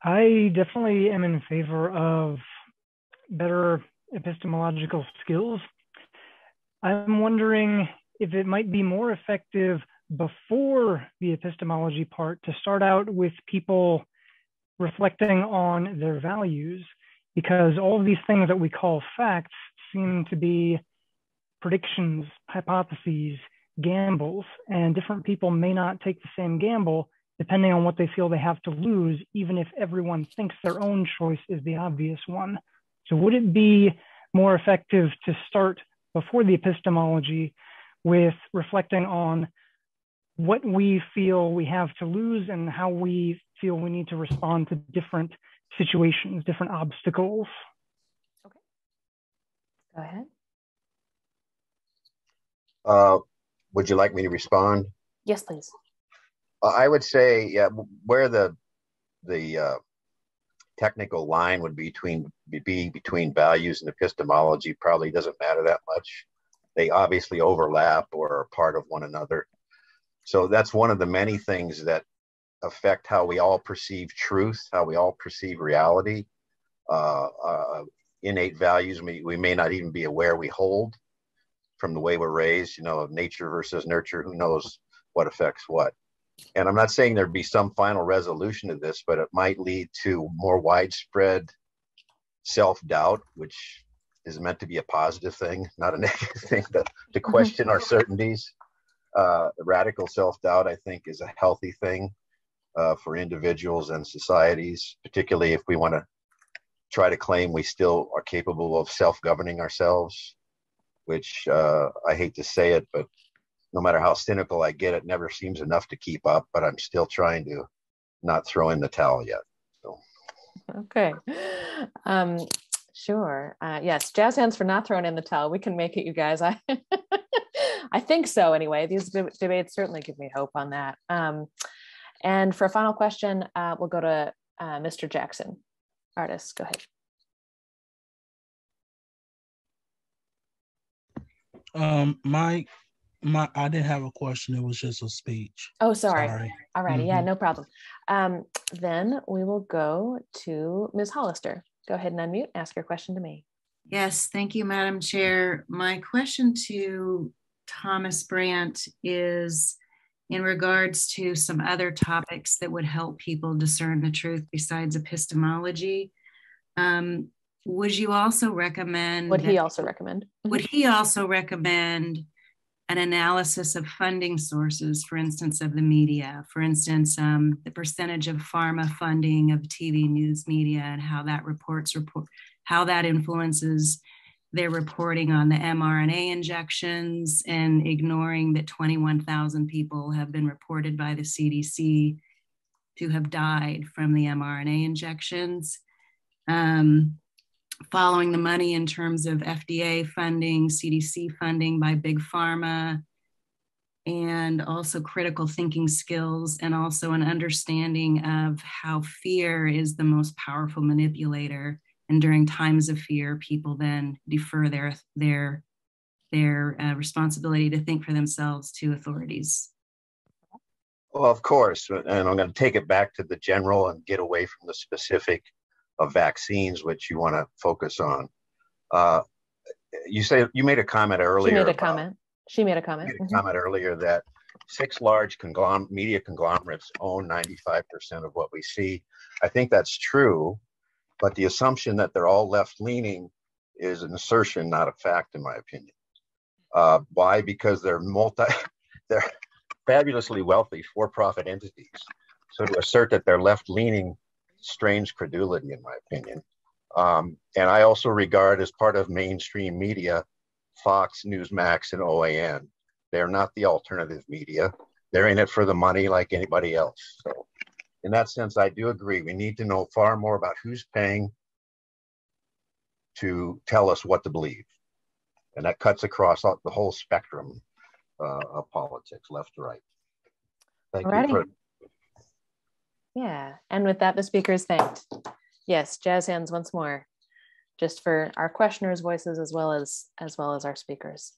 I definitely am in favor of better epistemological skills. I'm wondering if it might be more effective before the epistemology part to start out with people reflecting on their values, because all of these things that we call facts seem to be predictions, hypotheses, gambles, and different people may not take the same gamble depending on what they feel they have to lose, even if everyone thinks their own choice is the obvious one. So would it be more effective to start before the epistemology with reflecting on what we feel we have to lose and how we feel we need to respond to different situations, different obstacles? Okay. Go ahead. Would you like me to respond? Yes, please. I would say, yeah, where the technical line would be between values and epistemology probably doesn't matter that much. They obviously overlap or are part of one another. So that's one of the many things that affect how we all perceive truth, how we all perceive reality. Innate values we may not even be aware we hold from the way we're raised, of nature versus nurture, who knows what affects what. And I'm not saying there'd be some final resolution to this, but it might lead to more widespread self-doubt, which is meant to be a positive thing, not a negative thing, to question our certainties. Radical self-doubt, I think, is a healthy thing for individuals and societies, particularly if we want to try to claim we still are capable of self-governing ourselves, which I hate to say it, but no matter how cynical I get, it never seems enough to keep up, but I'm still trying to not throw in the towel yet. So. Okay. Sure. Yes, jazz hands for not throwing in the towel. We can make it, you guys. I think so anyway. These debates certainly give me hope on that. And for a final question, we'll go to Mr. Jackson. Artist, go ahead. I didn't have a question. It was just a speech. Oh, sorry. All righty. Yeah, no problem. Then we will go to Ms. Hollister. Go ahead and unmute. Ask your question to me. Yes, thank you, Madam Chair. My question to Thomas Brandt is in regards to some other topics that would help people discern the truth besides epistemology. Would you also recommend? Would he also recommend? Would he also recommend an analysis of funding sources, for instance, of the media, for instance, the percentage of pharma funding of TV news media and how that how that influences their reporting on the mRNA injections, and ignoring that 21,000 people have been reported by the CDC to have died from the mRNA injections. Following the money in terms of FDA funding, CDC funding by Big Pharma, and also critical thinking skills, and also an understanding of how fear is the most powerful manipulator. And during times of fear, people then defer their responsibility to think for themselves to authorities. Well, of course, and I'm going to take it back to the general and get away from the specific of vaccines, which you want to focus on. You made a comment earlier. She made a comment earlier that 6 large media conglomerates own 95% of what we see. I think that's true, but the assumption that they're all left-leaning is an assertion, not a fact, in my opinion. Why? Because they're they're fabulously wealthy for-profit entities. So to assert that they're left-leaning, strange credulity, in my opinion. And I also regard as part of mainstream media, Fox, Newsmax, and OAN. They're not the alternative media. They're in it for the money like anybody else. So in that sense, I do agree. We need to know far more about who's paying to tell us what to believe. And that cuts across the whole spectrum of politics, left to right. Thank you. Yeah, and with that, the speaker is thanked. Yes, jazz hands once more, just for our questioners' voices as well as our speakers.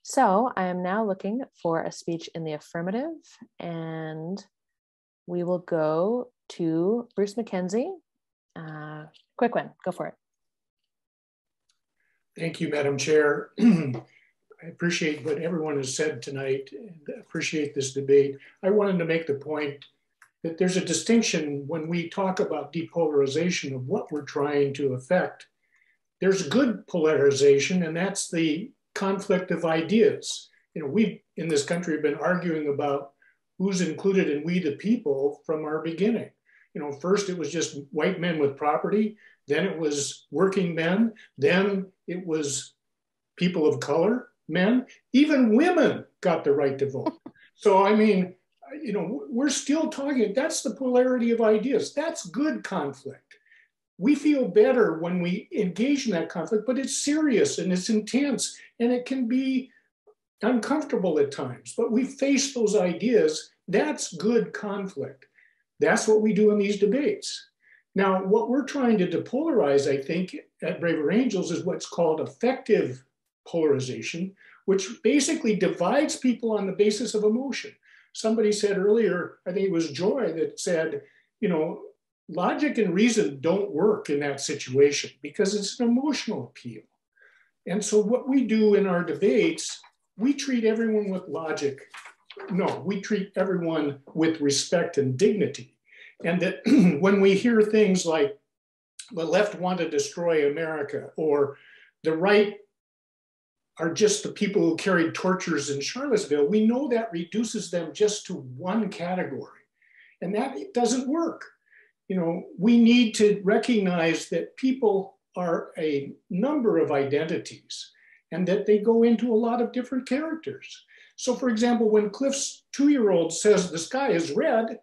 So I am now looking for a speech in the affirmative, and we will go to Bruce McKenzie. Quick one, go for it. Thank you, Madam Chair. I appreciate what everyone has said tonight and appreciate this debate. I wanted to make the point that there's a distinction when we talk about depolarization of what we're trying to affect. There's good polarization, and that's the conflict of ideas. You know, we in this country have been arguing about who's included in we the people from our beginning. You know, first it was just white men with property, then it was working men, then it was people of color, men, even women got the right to vote. So, I mean, you know, we're still talking, that's the polarity of ideas. That's good conflict. We feel better when we engage in that conflict, but it's serious and it's intense and it can be uncomfortable at times, but we face those ideas. That's good conflict. That's what we do in these debates. Now, what we're trying to depolarize, I think, at Braver Angels is what's called effective polarization, which basically divides people on the basis of emotion. Somebody said earlier, I think it was Joy, that said, you know, logic and reason don't work in that situation because it's an emotional appeal. And so what we do in our debates, we treat everyone with logic. No, we treat everyone with respect and dignity. And that when we hear things like the left want to destroy America or the right are just the people who carried torches in Charlottesville, we know that reduces them just to one category. And that doesn't work. You know, we need to recognize that people are a number of identities and that they go into a lot of different characters. So for example, when Cliff's 2-year-old says the sky is red,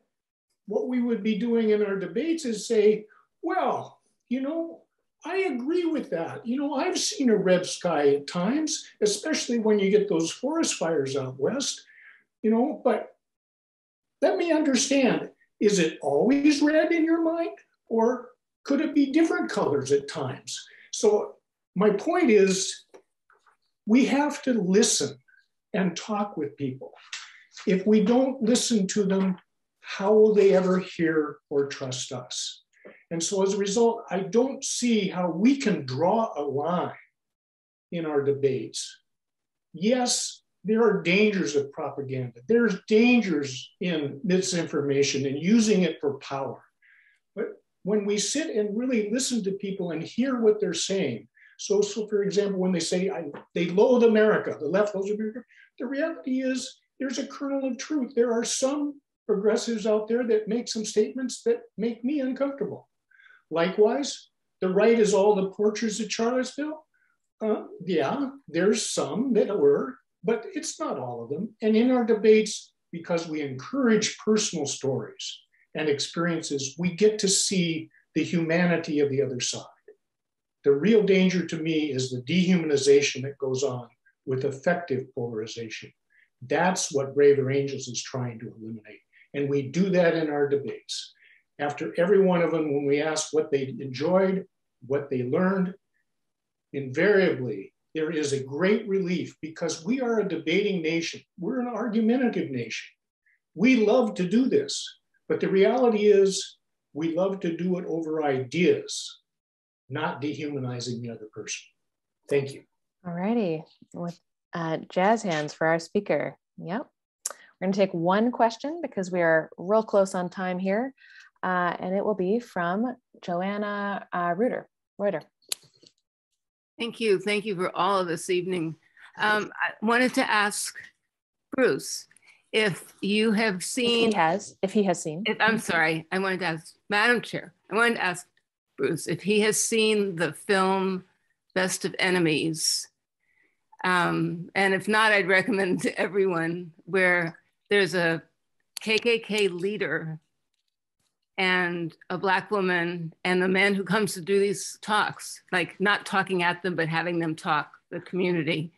what we would be doing in our debates is say, well, you know, I agree with that. You know, I've seen a red sky at times, especially when you get those forest fires out west, you know, but let me understand, is it always red in your mind or could it be different colors at times? So my point is we have to listen and talk with people. If we don't listen to them, how will they ever hear or trust us? And so as a result, I don't see how we can draw a line in our debates. Yes, there are dangers of propaganda. There's dangers in misinformation and using it for power. But when we sit and really listen to people and hear what they're saying, so for example, when they say they loathe America, the left loathes America, the reality is there's a kernel of truth. There are some progressives out there that make some statements that make me uncomfortable. Likewise, the right is all the portraits at Charlottesville. Yeah, there's some that were, but it's not all of them. And in our debates, because we encourage personal stories and experiences, we get to see the humanity of the other side. The real danger to me is the dehumanization that goes on with effective polarization. That's what Braver Angels is trying to eliminate. And we do that in our debates. After every one of them, when we ask what they enjoyed, what they learned, invariably, there is a great relief because we are a debating nation. We're an argumentative nation. We love to do this, but the reality is we love to do it over ideas, not dehumanizing the other person. Thank you. All righty, with jazz hands for our speaker. Yep. We're going to take one question because we are real close on time here. and it will be from Joanna Reuter. Thank you. Thank you for all of this evening. I wanted to ask Bruce if you have seen. If he has seen. I'm sorry. I wanted to ask Madam Chair. I wanted to ask Bruce if he has seen the film Best of Enemies. And if not, I'd recommend to everyone, where there's a KKK leader and a Black woman and the man who comes to do these talks, like not talking at them, but having them talk, the community.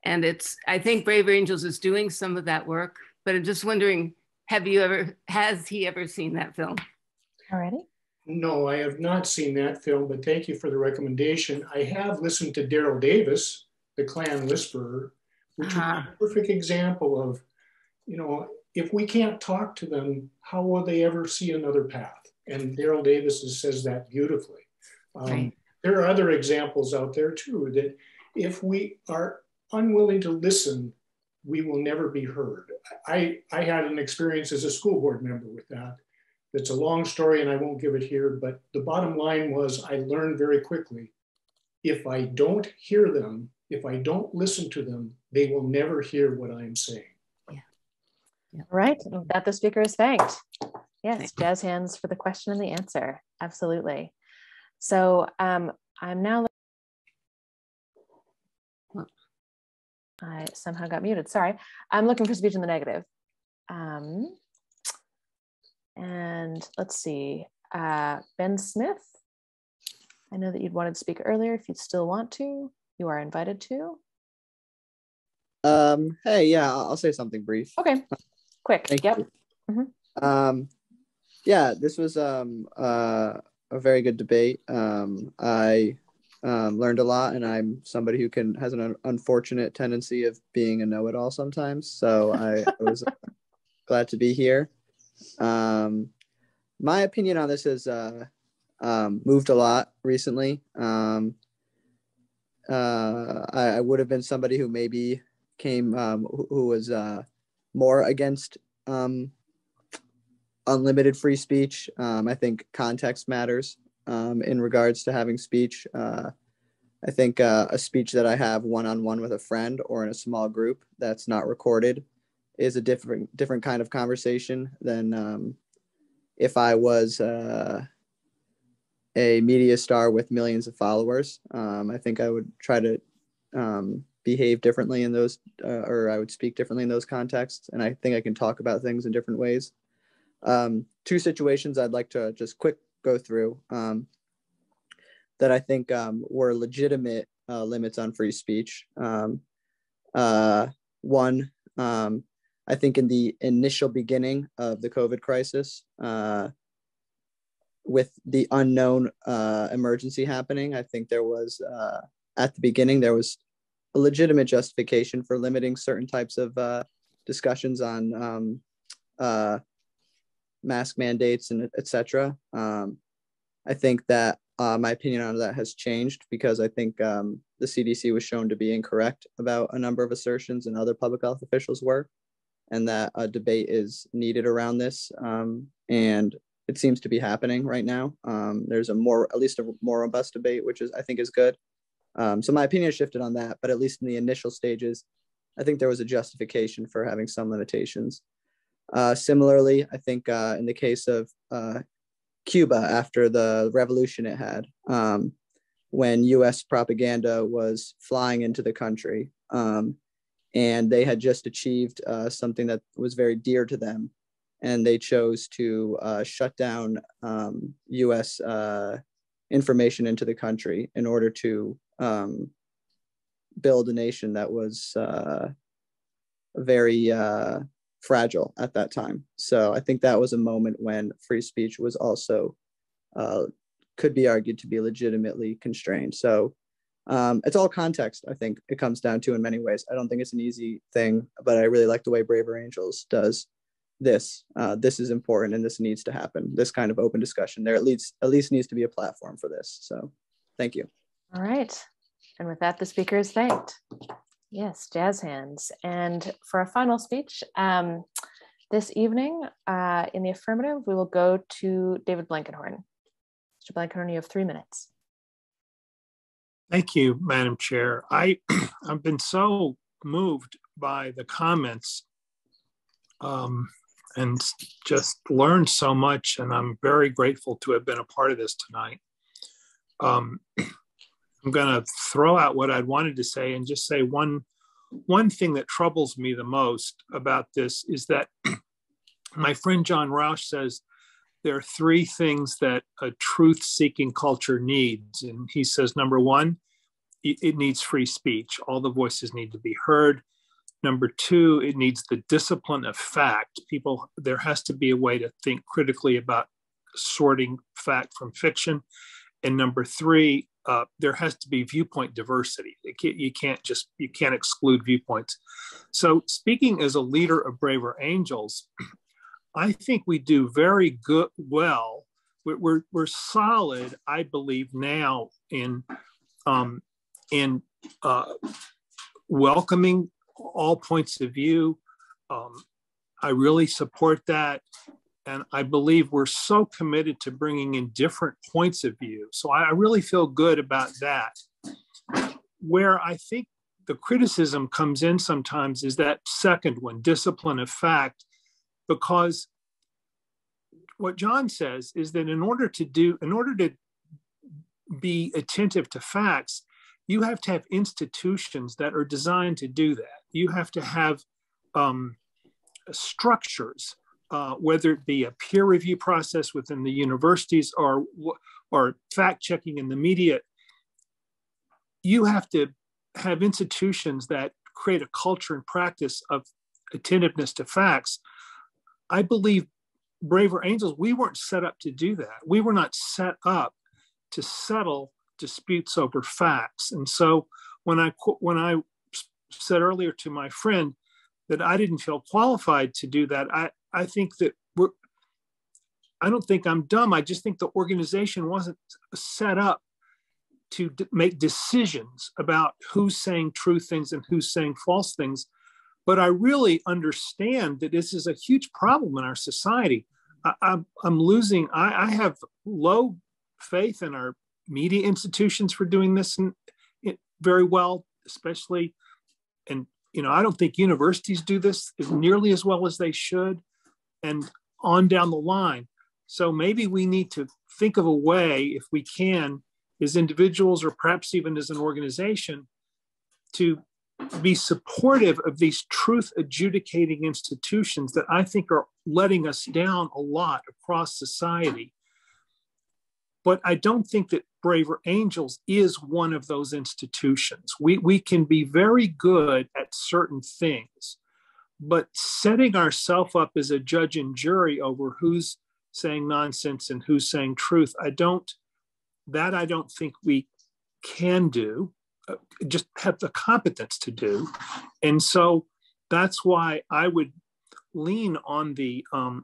And I think Brave Angels is doing some of that work, but I'm just wondering, has he ever seen that film? Already? No, I have not seen that film, but thank you for the recommendation. I have listened to Daryl Davis, the Klan Whisperer, which is a perfect example of, if we can't talk to them, how will they ever see another path? And Daryl Davis says that beautifully. Right. There are other examples out there too, that if we are unwilling to listen, we will never be heard. I had an experience as a school board member with that. It's a long story and I won't give it here, but the bottom line was I learned very quickly, if I don't hear them, if I don't listen to them, they will never hear what I'm saying. All right, that the speaker is thanked. Yes, jazz hands for the question and the answer. Absolutely. So I'm now, I somehow got muted, sorry. I'm looking for speech in the negative. And let's see, Ben Smith. I know that you'd wanted to speak earlier. If you still want to, you are invited to. Hey, yeah, I'll say something brief. Okay, quick. Yep. Yeah, this was a very good debate. I learned a lot, and I'm somebody who has an unfortunate tendency of being a know-it-all sometimes. So I was glad to be here. My opinion on this has moved a lot recently. I would have been somebody who maybe came who was more against unlimited free speech. I think context matters in regards to having speech. I think a speech that I have one-on-one with a friend or in a small group that's not recorded is a different kind of conversation than if I was a media star with millions of followers. I think I would try to behave differently in those, or I would speak differently in those contexts. And I think I can talk about things in different ways. Two situations I'd like to just quick go through that I think were legitimate limits on free speech. One, I think in the initial beginning of the COVID crisis, with the unknown emergency happening, I think there was, at the beginning, there was a legitimate justification for limiting certain types of discussions on mask mandates and et cetera. I think that my opinion on that has changed because I think the CDC was shown to be incorrect about a number of assertions and other public health officials were, and that a debate is needed around this. And it seems to be happening right now. There's at least a more robust debate, which I think is good. So my opinion shifted on that, but at least in the initial stages, I think there was a justification for having some limitations. Similarly, I think in the case of Cuba after the revolution it had, when US propaganda was flying into the country, and they had just achieved something that was very dear to them, and they chose to shut down US information into the country in order to build a nation that was very fragile at that time. So I think that was a moment when free speech was also could be argued to be legitimately constrained. So it's all context, I think it comes down to in many ways. I don't think it's an easy thing, but I really like the way Braver Angels does this. This is important and this needs to happen. This kind of open discussion. There at least needs to be a platform for this. So thank you. All right. And with that, the speaker is thanked. Yes, jazz hands. And for our final speech, This evening, in the affirmative, we will go to David Blankenhorn. Mr. Blankenhorn, you have 3 minutes. Thank you, Madam Chair. I've been so moved by the comments and just learned so much, and I'm very grateful to have been a part of this tonight. I'm going to throw out what I'd wanted to say and just say one thing that troubles me the most about this is that my friend John Roush says there are 3 things that a truth-seeking culture needs. And he says, number 1, it needs free speech. All the voices need to be heard. Number 2, it needs the discipline of fact. There has to be a way to think critically about sorting fact from fiction. And number 3, there has to be viewpoint diversity. You can't exclude viewpoints. So speaking as a leader of Braver Angels, I think we do very well. We're solid, I believe, now in welcoming all points of view. I really support that. And I believe we're so committed to bringing in different points of view. So I really feel good about that. Where I think the criticism comes in sometimes is that second one, discipline of fact, because what John says is that in order to be attentive to facts, you have to have institutions that are designed to do that. You have to have structures, whether it be a peer review process within the universities or fact-checking in the media. You have to have institutions that create a culture and practice of attentiveness to facts. I believe Braver Angels, we weren't set up to do that. We were not set up to settle disputes over facts. And so when I said earlier to my friend that I didn't feel qualified to do that, I think that I don't think I'm dumb. I just think the organization wasn't set up to make decisions about who's saying true things and who's saying false things. But I really understand that this is a huge problem in our society. I have low faith in our media institutions for doing this very well, especially, and I don't think universities do this nearly as well as they should, and on down the line. So maybe we need to think of a way, if we can, as individuals or perhaps even as an organization, to be supportive of these truth adjudicating institutions that I think are letting us down a lot across society. But I don't think that Braver Angels is one of those institutions. We can be very good at certain things, but setting ourselves up as a judge and jury over who's saying nonsense and who's saying truth, I don't think we can do, just have the competence to do. And so that's why I would lean on the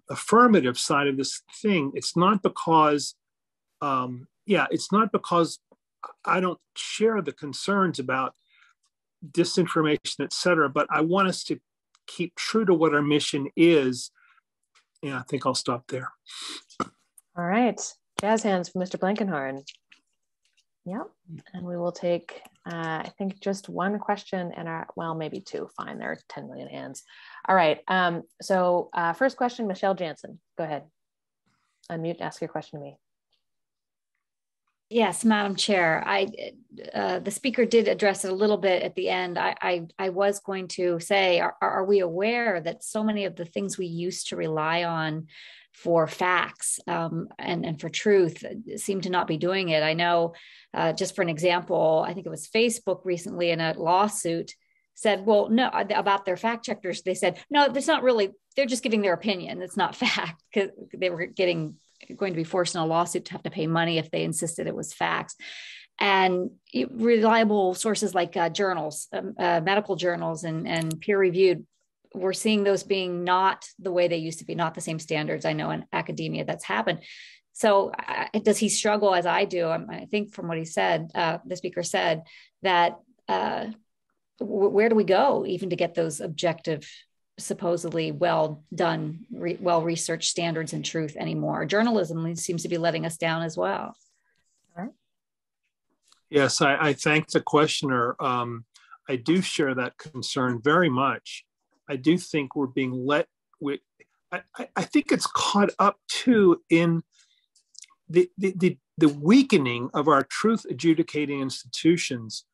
affirmative side of this thing. It's not because it's not because I don't share the concerns about disinformation, et cetera, but I want us to keep true to what our mission is. Yeah, I think I'll stop there. All right, jazz hands for Mr. Blankenhorn. Yep, and we will take, I think, just one question and maybe 2. Fine, there are 10 million hands. All right, so first question, Michelle Jansen, go ahead. Unmute, ask your question to me. Yes, Madam Chair. The speaker did address it a little bit at the end. I was going to say, are we aware that so many of the things we used to rely on for facts and for truth seem to not be doing it? I know, just for an example, I think it was Facebook recently in a lawsuit said, well, no, about their fact checkers. They said, no, there's not really, they're just giving their opinion. It's not fact, because they were going to be forced in a lawsuit to have to pay money if they insisted it was facts. And reliable sources like journals, medical journals and peer-reviewed, we're seeing those being not the way they used to be, not the same standards. I know in academia that's happened. So does he struggle as I do? I think from what he said, the speaker said, that where do we go even to get those objective supposedly well done, well researched standards and truth anymore. Journalism seems to be letting us down as well. Yes, I thank the questioner. I do share that concern very much. I do think we're being let, I think it's caught up too in the weakening of our truth adjudicating institutions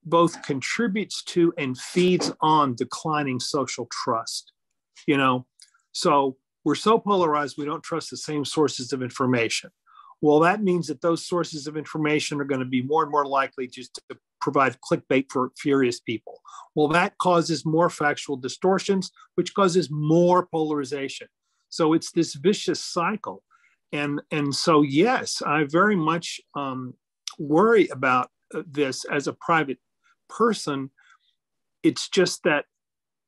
both contributes to and feeds on declining social trust. You know, so we're so polarized, we don't trust the same sources of information. Well, that means that those sources of information are going to be more and more likely just to provide clickbait for furious people. Well, that causes more factual distortions, which causes more polarization. So it's this vicious cycle. And so, yes, I very much worry about this as a private person. It's just that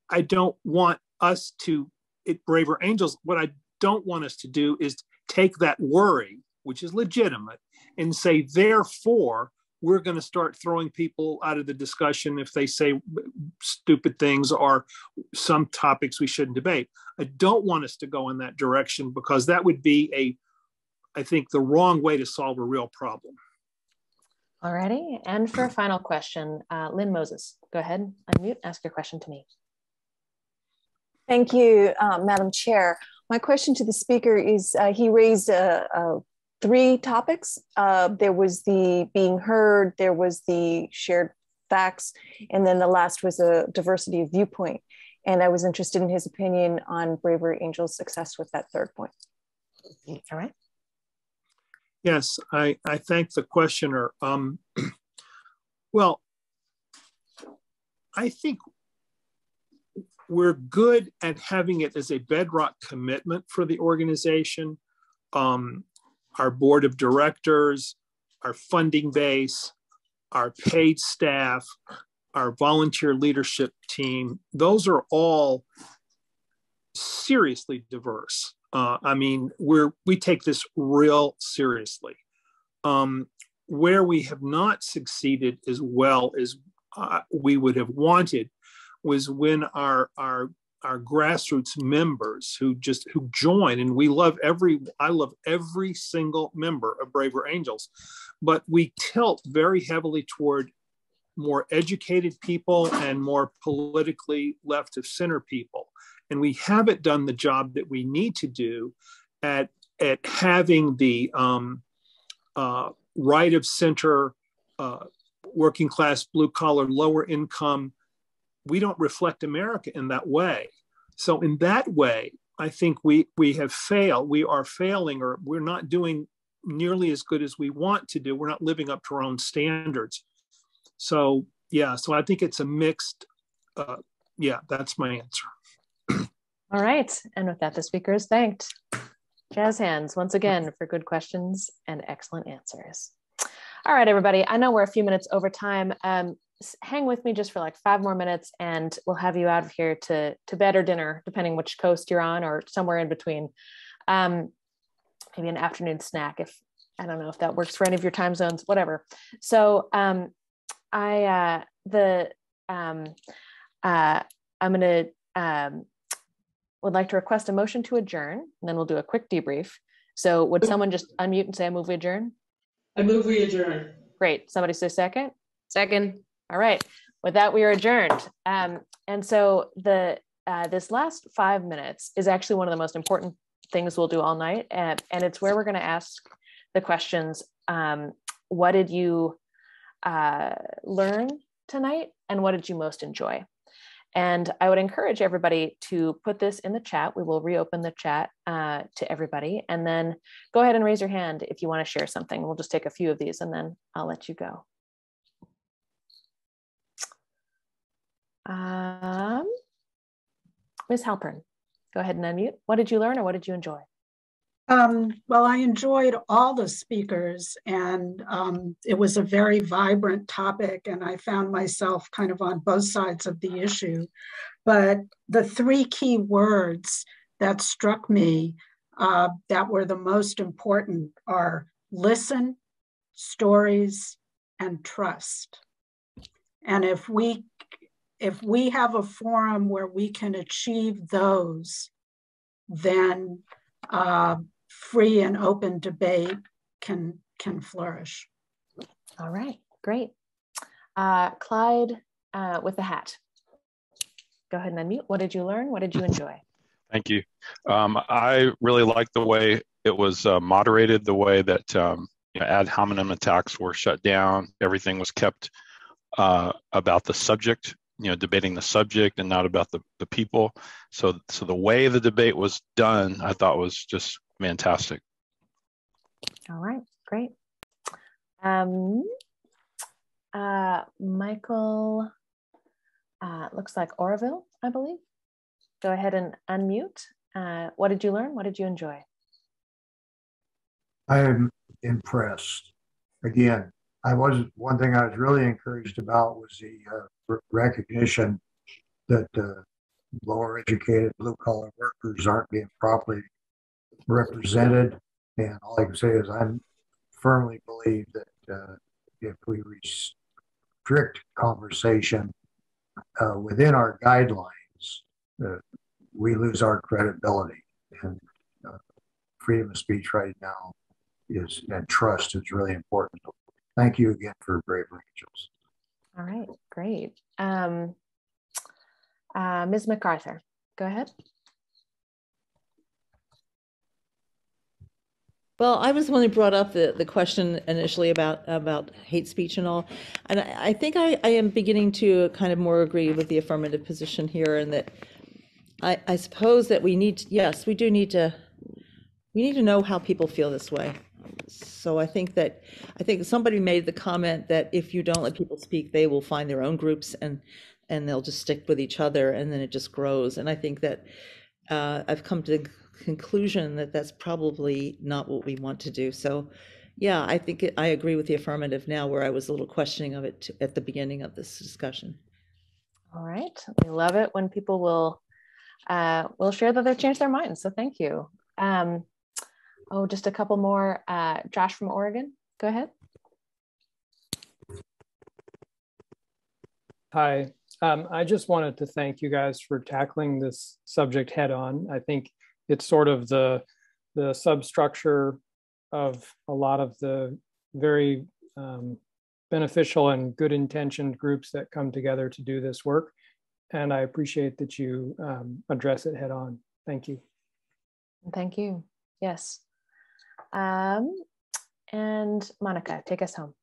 I don't want us to, at Braver Angels, what I don't want us to do is take that worry, which is legitimate, and say, therefore, we're going to start throwing people out of the discussion if they say stupid things or some topics we shouldn't debate. I don't want us to go in that direction, because that would be I think, the wrong way to solve a real problem. All righty. And for a final question, Lynn Moses, go ahead, unmute, ask your question to me. Thank you, Madam Chair. My question to the speaker is, he raised three topics. There was the being heard, there was the shared facts, and then the last was a diversity of viewpoint. And I was interested in his opinion on Braver Angel's success with that third point. All right. Yes, I thank the questioner. Well, I think we're good at having it as a bedrock commitment for the organization. Our board of directors, our funding base, our paid staff, our volunteer leadership team, those are all seriously diverse. I mean, we take this real seriously. Where we have not succeeded as well as we would have wanted was when our grassroots members who join, and I love every single member of Braver Angels, but we tilt very heavily toward more educated people and more politically left of center people. And we haven't done the job that we need to do at having the right of center, working class, blue collar, lower income. We don't reflect America in that way. So in that way, I think we have failed. We are failing, or we're not doing nearly as good as we want to do. We're not living up to our own standards. So yeah, so I think it's a mixed, yeah, that's my answer. All right, and with that, the speaker is thanked. Jazz hands once again for good questions and excellent answers. All right, everybody, I know we're a few minutes over time. Hang with me just for like 5 more minutes and we'll have you out of here to bed or dinner, depending which coast you're on or somewhere in between. Maybe an afternoon snack, if I don't know if that works for any of your time zones, whatever. So I'm gonna would like to request a motion to adjourn, and then we'll do a quick debrief. So would someone just unmute and say, I move we adjourn? I move we adjourn. Great, somebody say second? Second. All right, with that, we are adjourned. And so this last 5 minutes is actually one of the most important things we'll do all night. And it's where we're gonna ask the questions, what did you learn tonight? And what did you most enjoy? And I would encourage everybody to put this in the chat. We will reopen the chat to everybody, and then go ahead and raise your hand if you want to share something. We'll just take a few of these and then I'll let you go. Ms. Halpern, go ahead and unmute. What did you learn or what did you enjoy? Well, I enjoyed all the speakers, and it was a very vibrant topic, and I found myself kind of on both sides of the issue. But the 3 key words that struck me that were the most important are listen, stories, and trust. And if we if we have a forum where we can achieve those, then free and open debate can flourish. All right, great. Clyde with the hat. Go ahead and unmute. What did you learn? What did you enjoy? Thank you. I really liked the way it was moderated, the way that ad hominem attacks were shut down. Everything was kept about the subject, debating the subject and not about the people. So the way the debate was done, I thought was just fantastic. All right, great. Michael, looks like Oroville, I believe. Go ahead and unmute. What did you learn? What did you enjoy? I am impressed. Again, one thing I was really encouraged about was the recognition that lower educated blue collar workers aren't being properly represented. And all I can say is I firmly believe that if we restrict conversation within our guidelines, we lose our credibility. And freedom of speech right now and trust is really important. Thank you again for Braver Angels. All right, great. Ms. MacArthur, go ahead. Well, I was the one who brought up the question initially about hate speech and all. And I think I am beginning to kind of more agree with the affirmative position here, and that I suppose that we need to know how people feel this way. So I think somebody made the comment that if you don't let people speak, they will find their own groups and they'll just stick with each other, and then it just grows. And I think that I've come to the conclusion that that's probably not what we want to do. So yeah, I think I agree with the affirmative now, where I was a little questioning of it at the beginning of this discussion. All right, we love it when people will share that they've changed their minds. So thank you. Just a couple more. Josh from Oregon, go ahead. Hi, I just wanted to thank you guys for tackling this subject head on. I think it's sort of the substructure of a lot of the very beneficial and good intentioned groups that come together to do this work. And I appreciate that you address it head on. Thank you. Thank you. Yes. And Monica, take us home.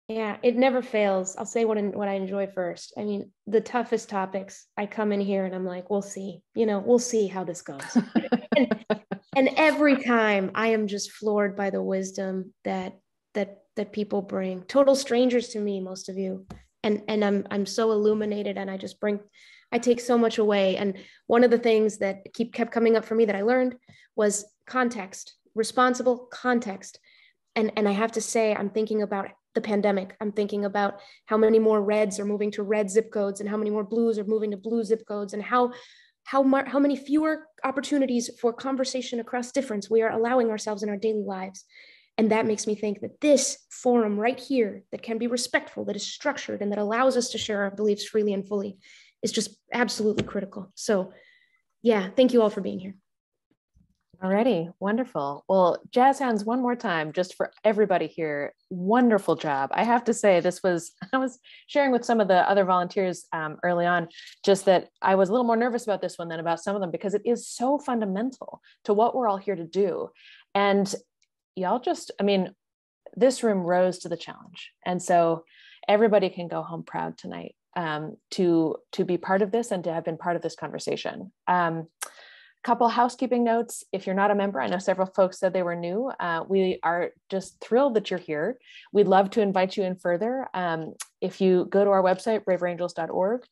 Yeah, it never fails. I'll say what I enjoy first. I mean, the toughest topics, I come in here and I'm like, we'll see, we'll see how this goes. and every time I am just floored by the wisdom that people bring. Total strangers to me, most of you. And I'm so illuminated, and I take so much away. And one of the things that kept coming up for me that I learned was context, responsible context. And I have to say, I'm thinking about the pandemic. I'm thinking about how many more reds are moving to red zip codes, and how many more blues are moving to blue zip codes, and how many fewer opportunities for conversation across difference we are allowing ourselves in our daily lives. And that makes me think that this forum right here, that can be respectful, that is structured, and that allows us to share our beliefs freely and fully, is just absolutely critical. So yeah, thank you all for being here. Alrighty, wonderful. Well, jazz hands one more time, just for everybody here. Wonderful job. I have to say, I was sharing with some of the other volunteers early on, just that I was a little more nervous about this one than about some of them, because it is so fundamental to what we're all here to do. And y'all this room rose to the challenge. And so everybody can go home proud tonight to be part of this and to have been part of this conversation. Couple housekeeping notes. If you're not a member, I know several folks said they were new. We are just thrilled that you're here. We'd love to invite you in further. If you go to our website, braverangels.org,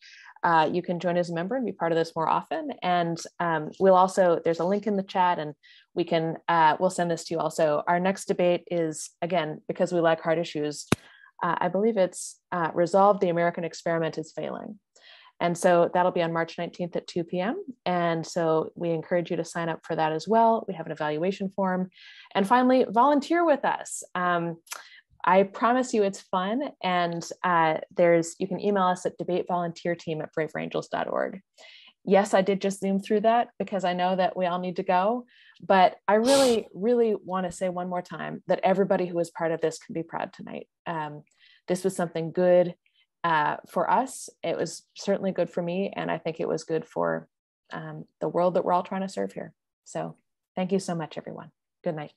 you can join as a member and be part of this more often. And there's a link in the chat, and we'll send this to you also. Our next debate is, again, because we like hard issues, I believe it's Resolve the American Experiment is Failing. And so that'll be on March 19th at 2 p.m. And so we encourage you to sign up for that as well. We have an evaluation form. And finally, volunteer with us. I promise you it's fun. And you can email us at debatevolunteerteam@braverangels.org. Yes, I did just zoom through that because I know that we all need to go, but I really, really want to say one more time that everybody who was part of this can be proud tonight. This was something good for us. It was certainly good for me, and I think it was good for the world that we're all trying to serve here. So thank you so much, everyone. Good night.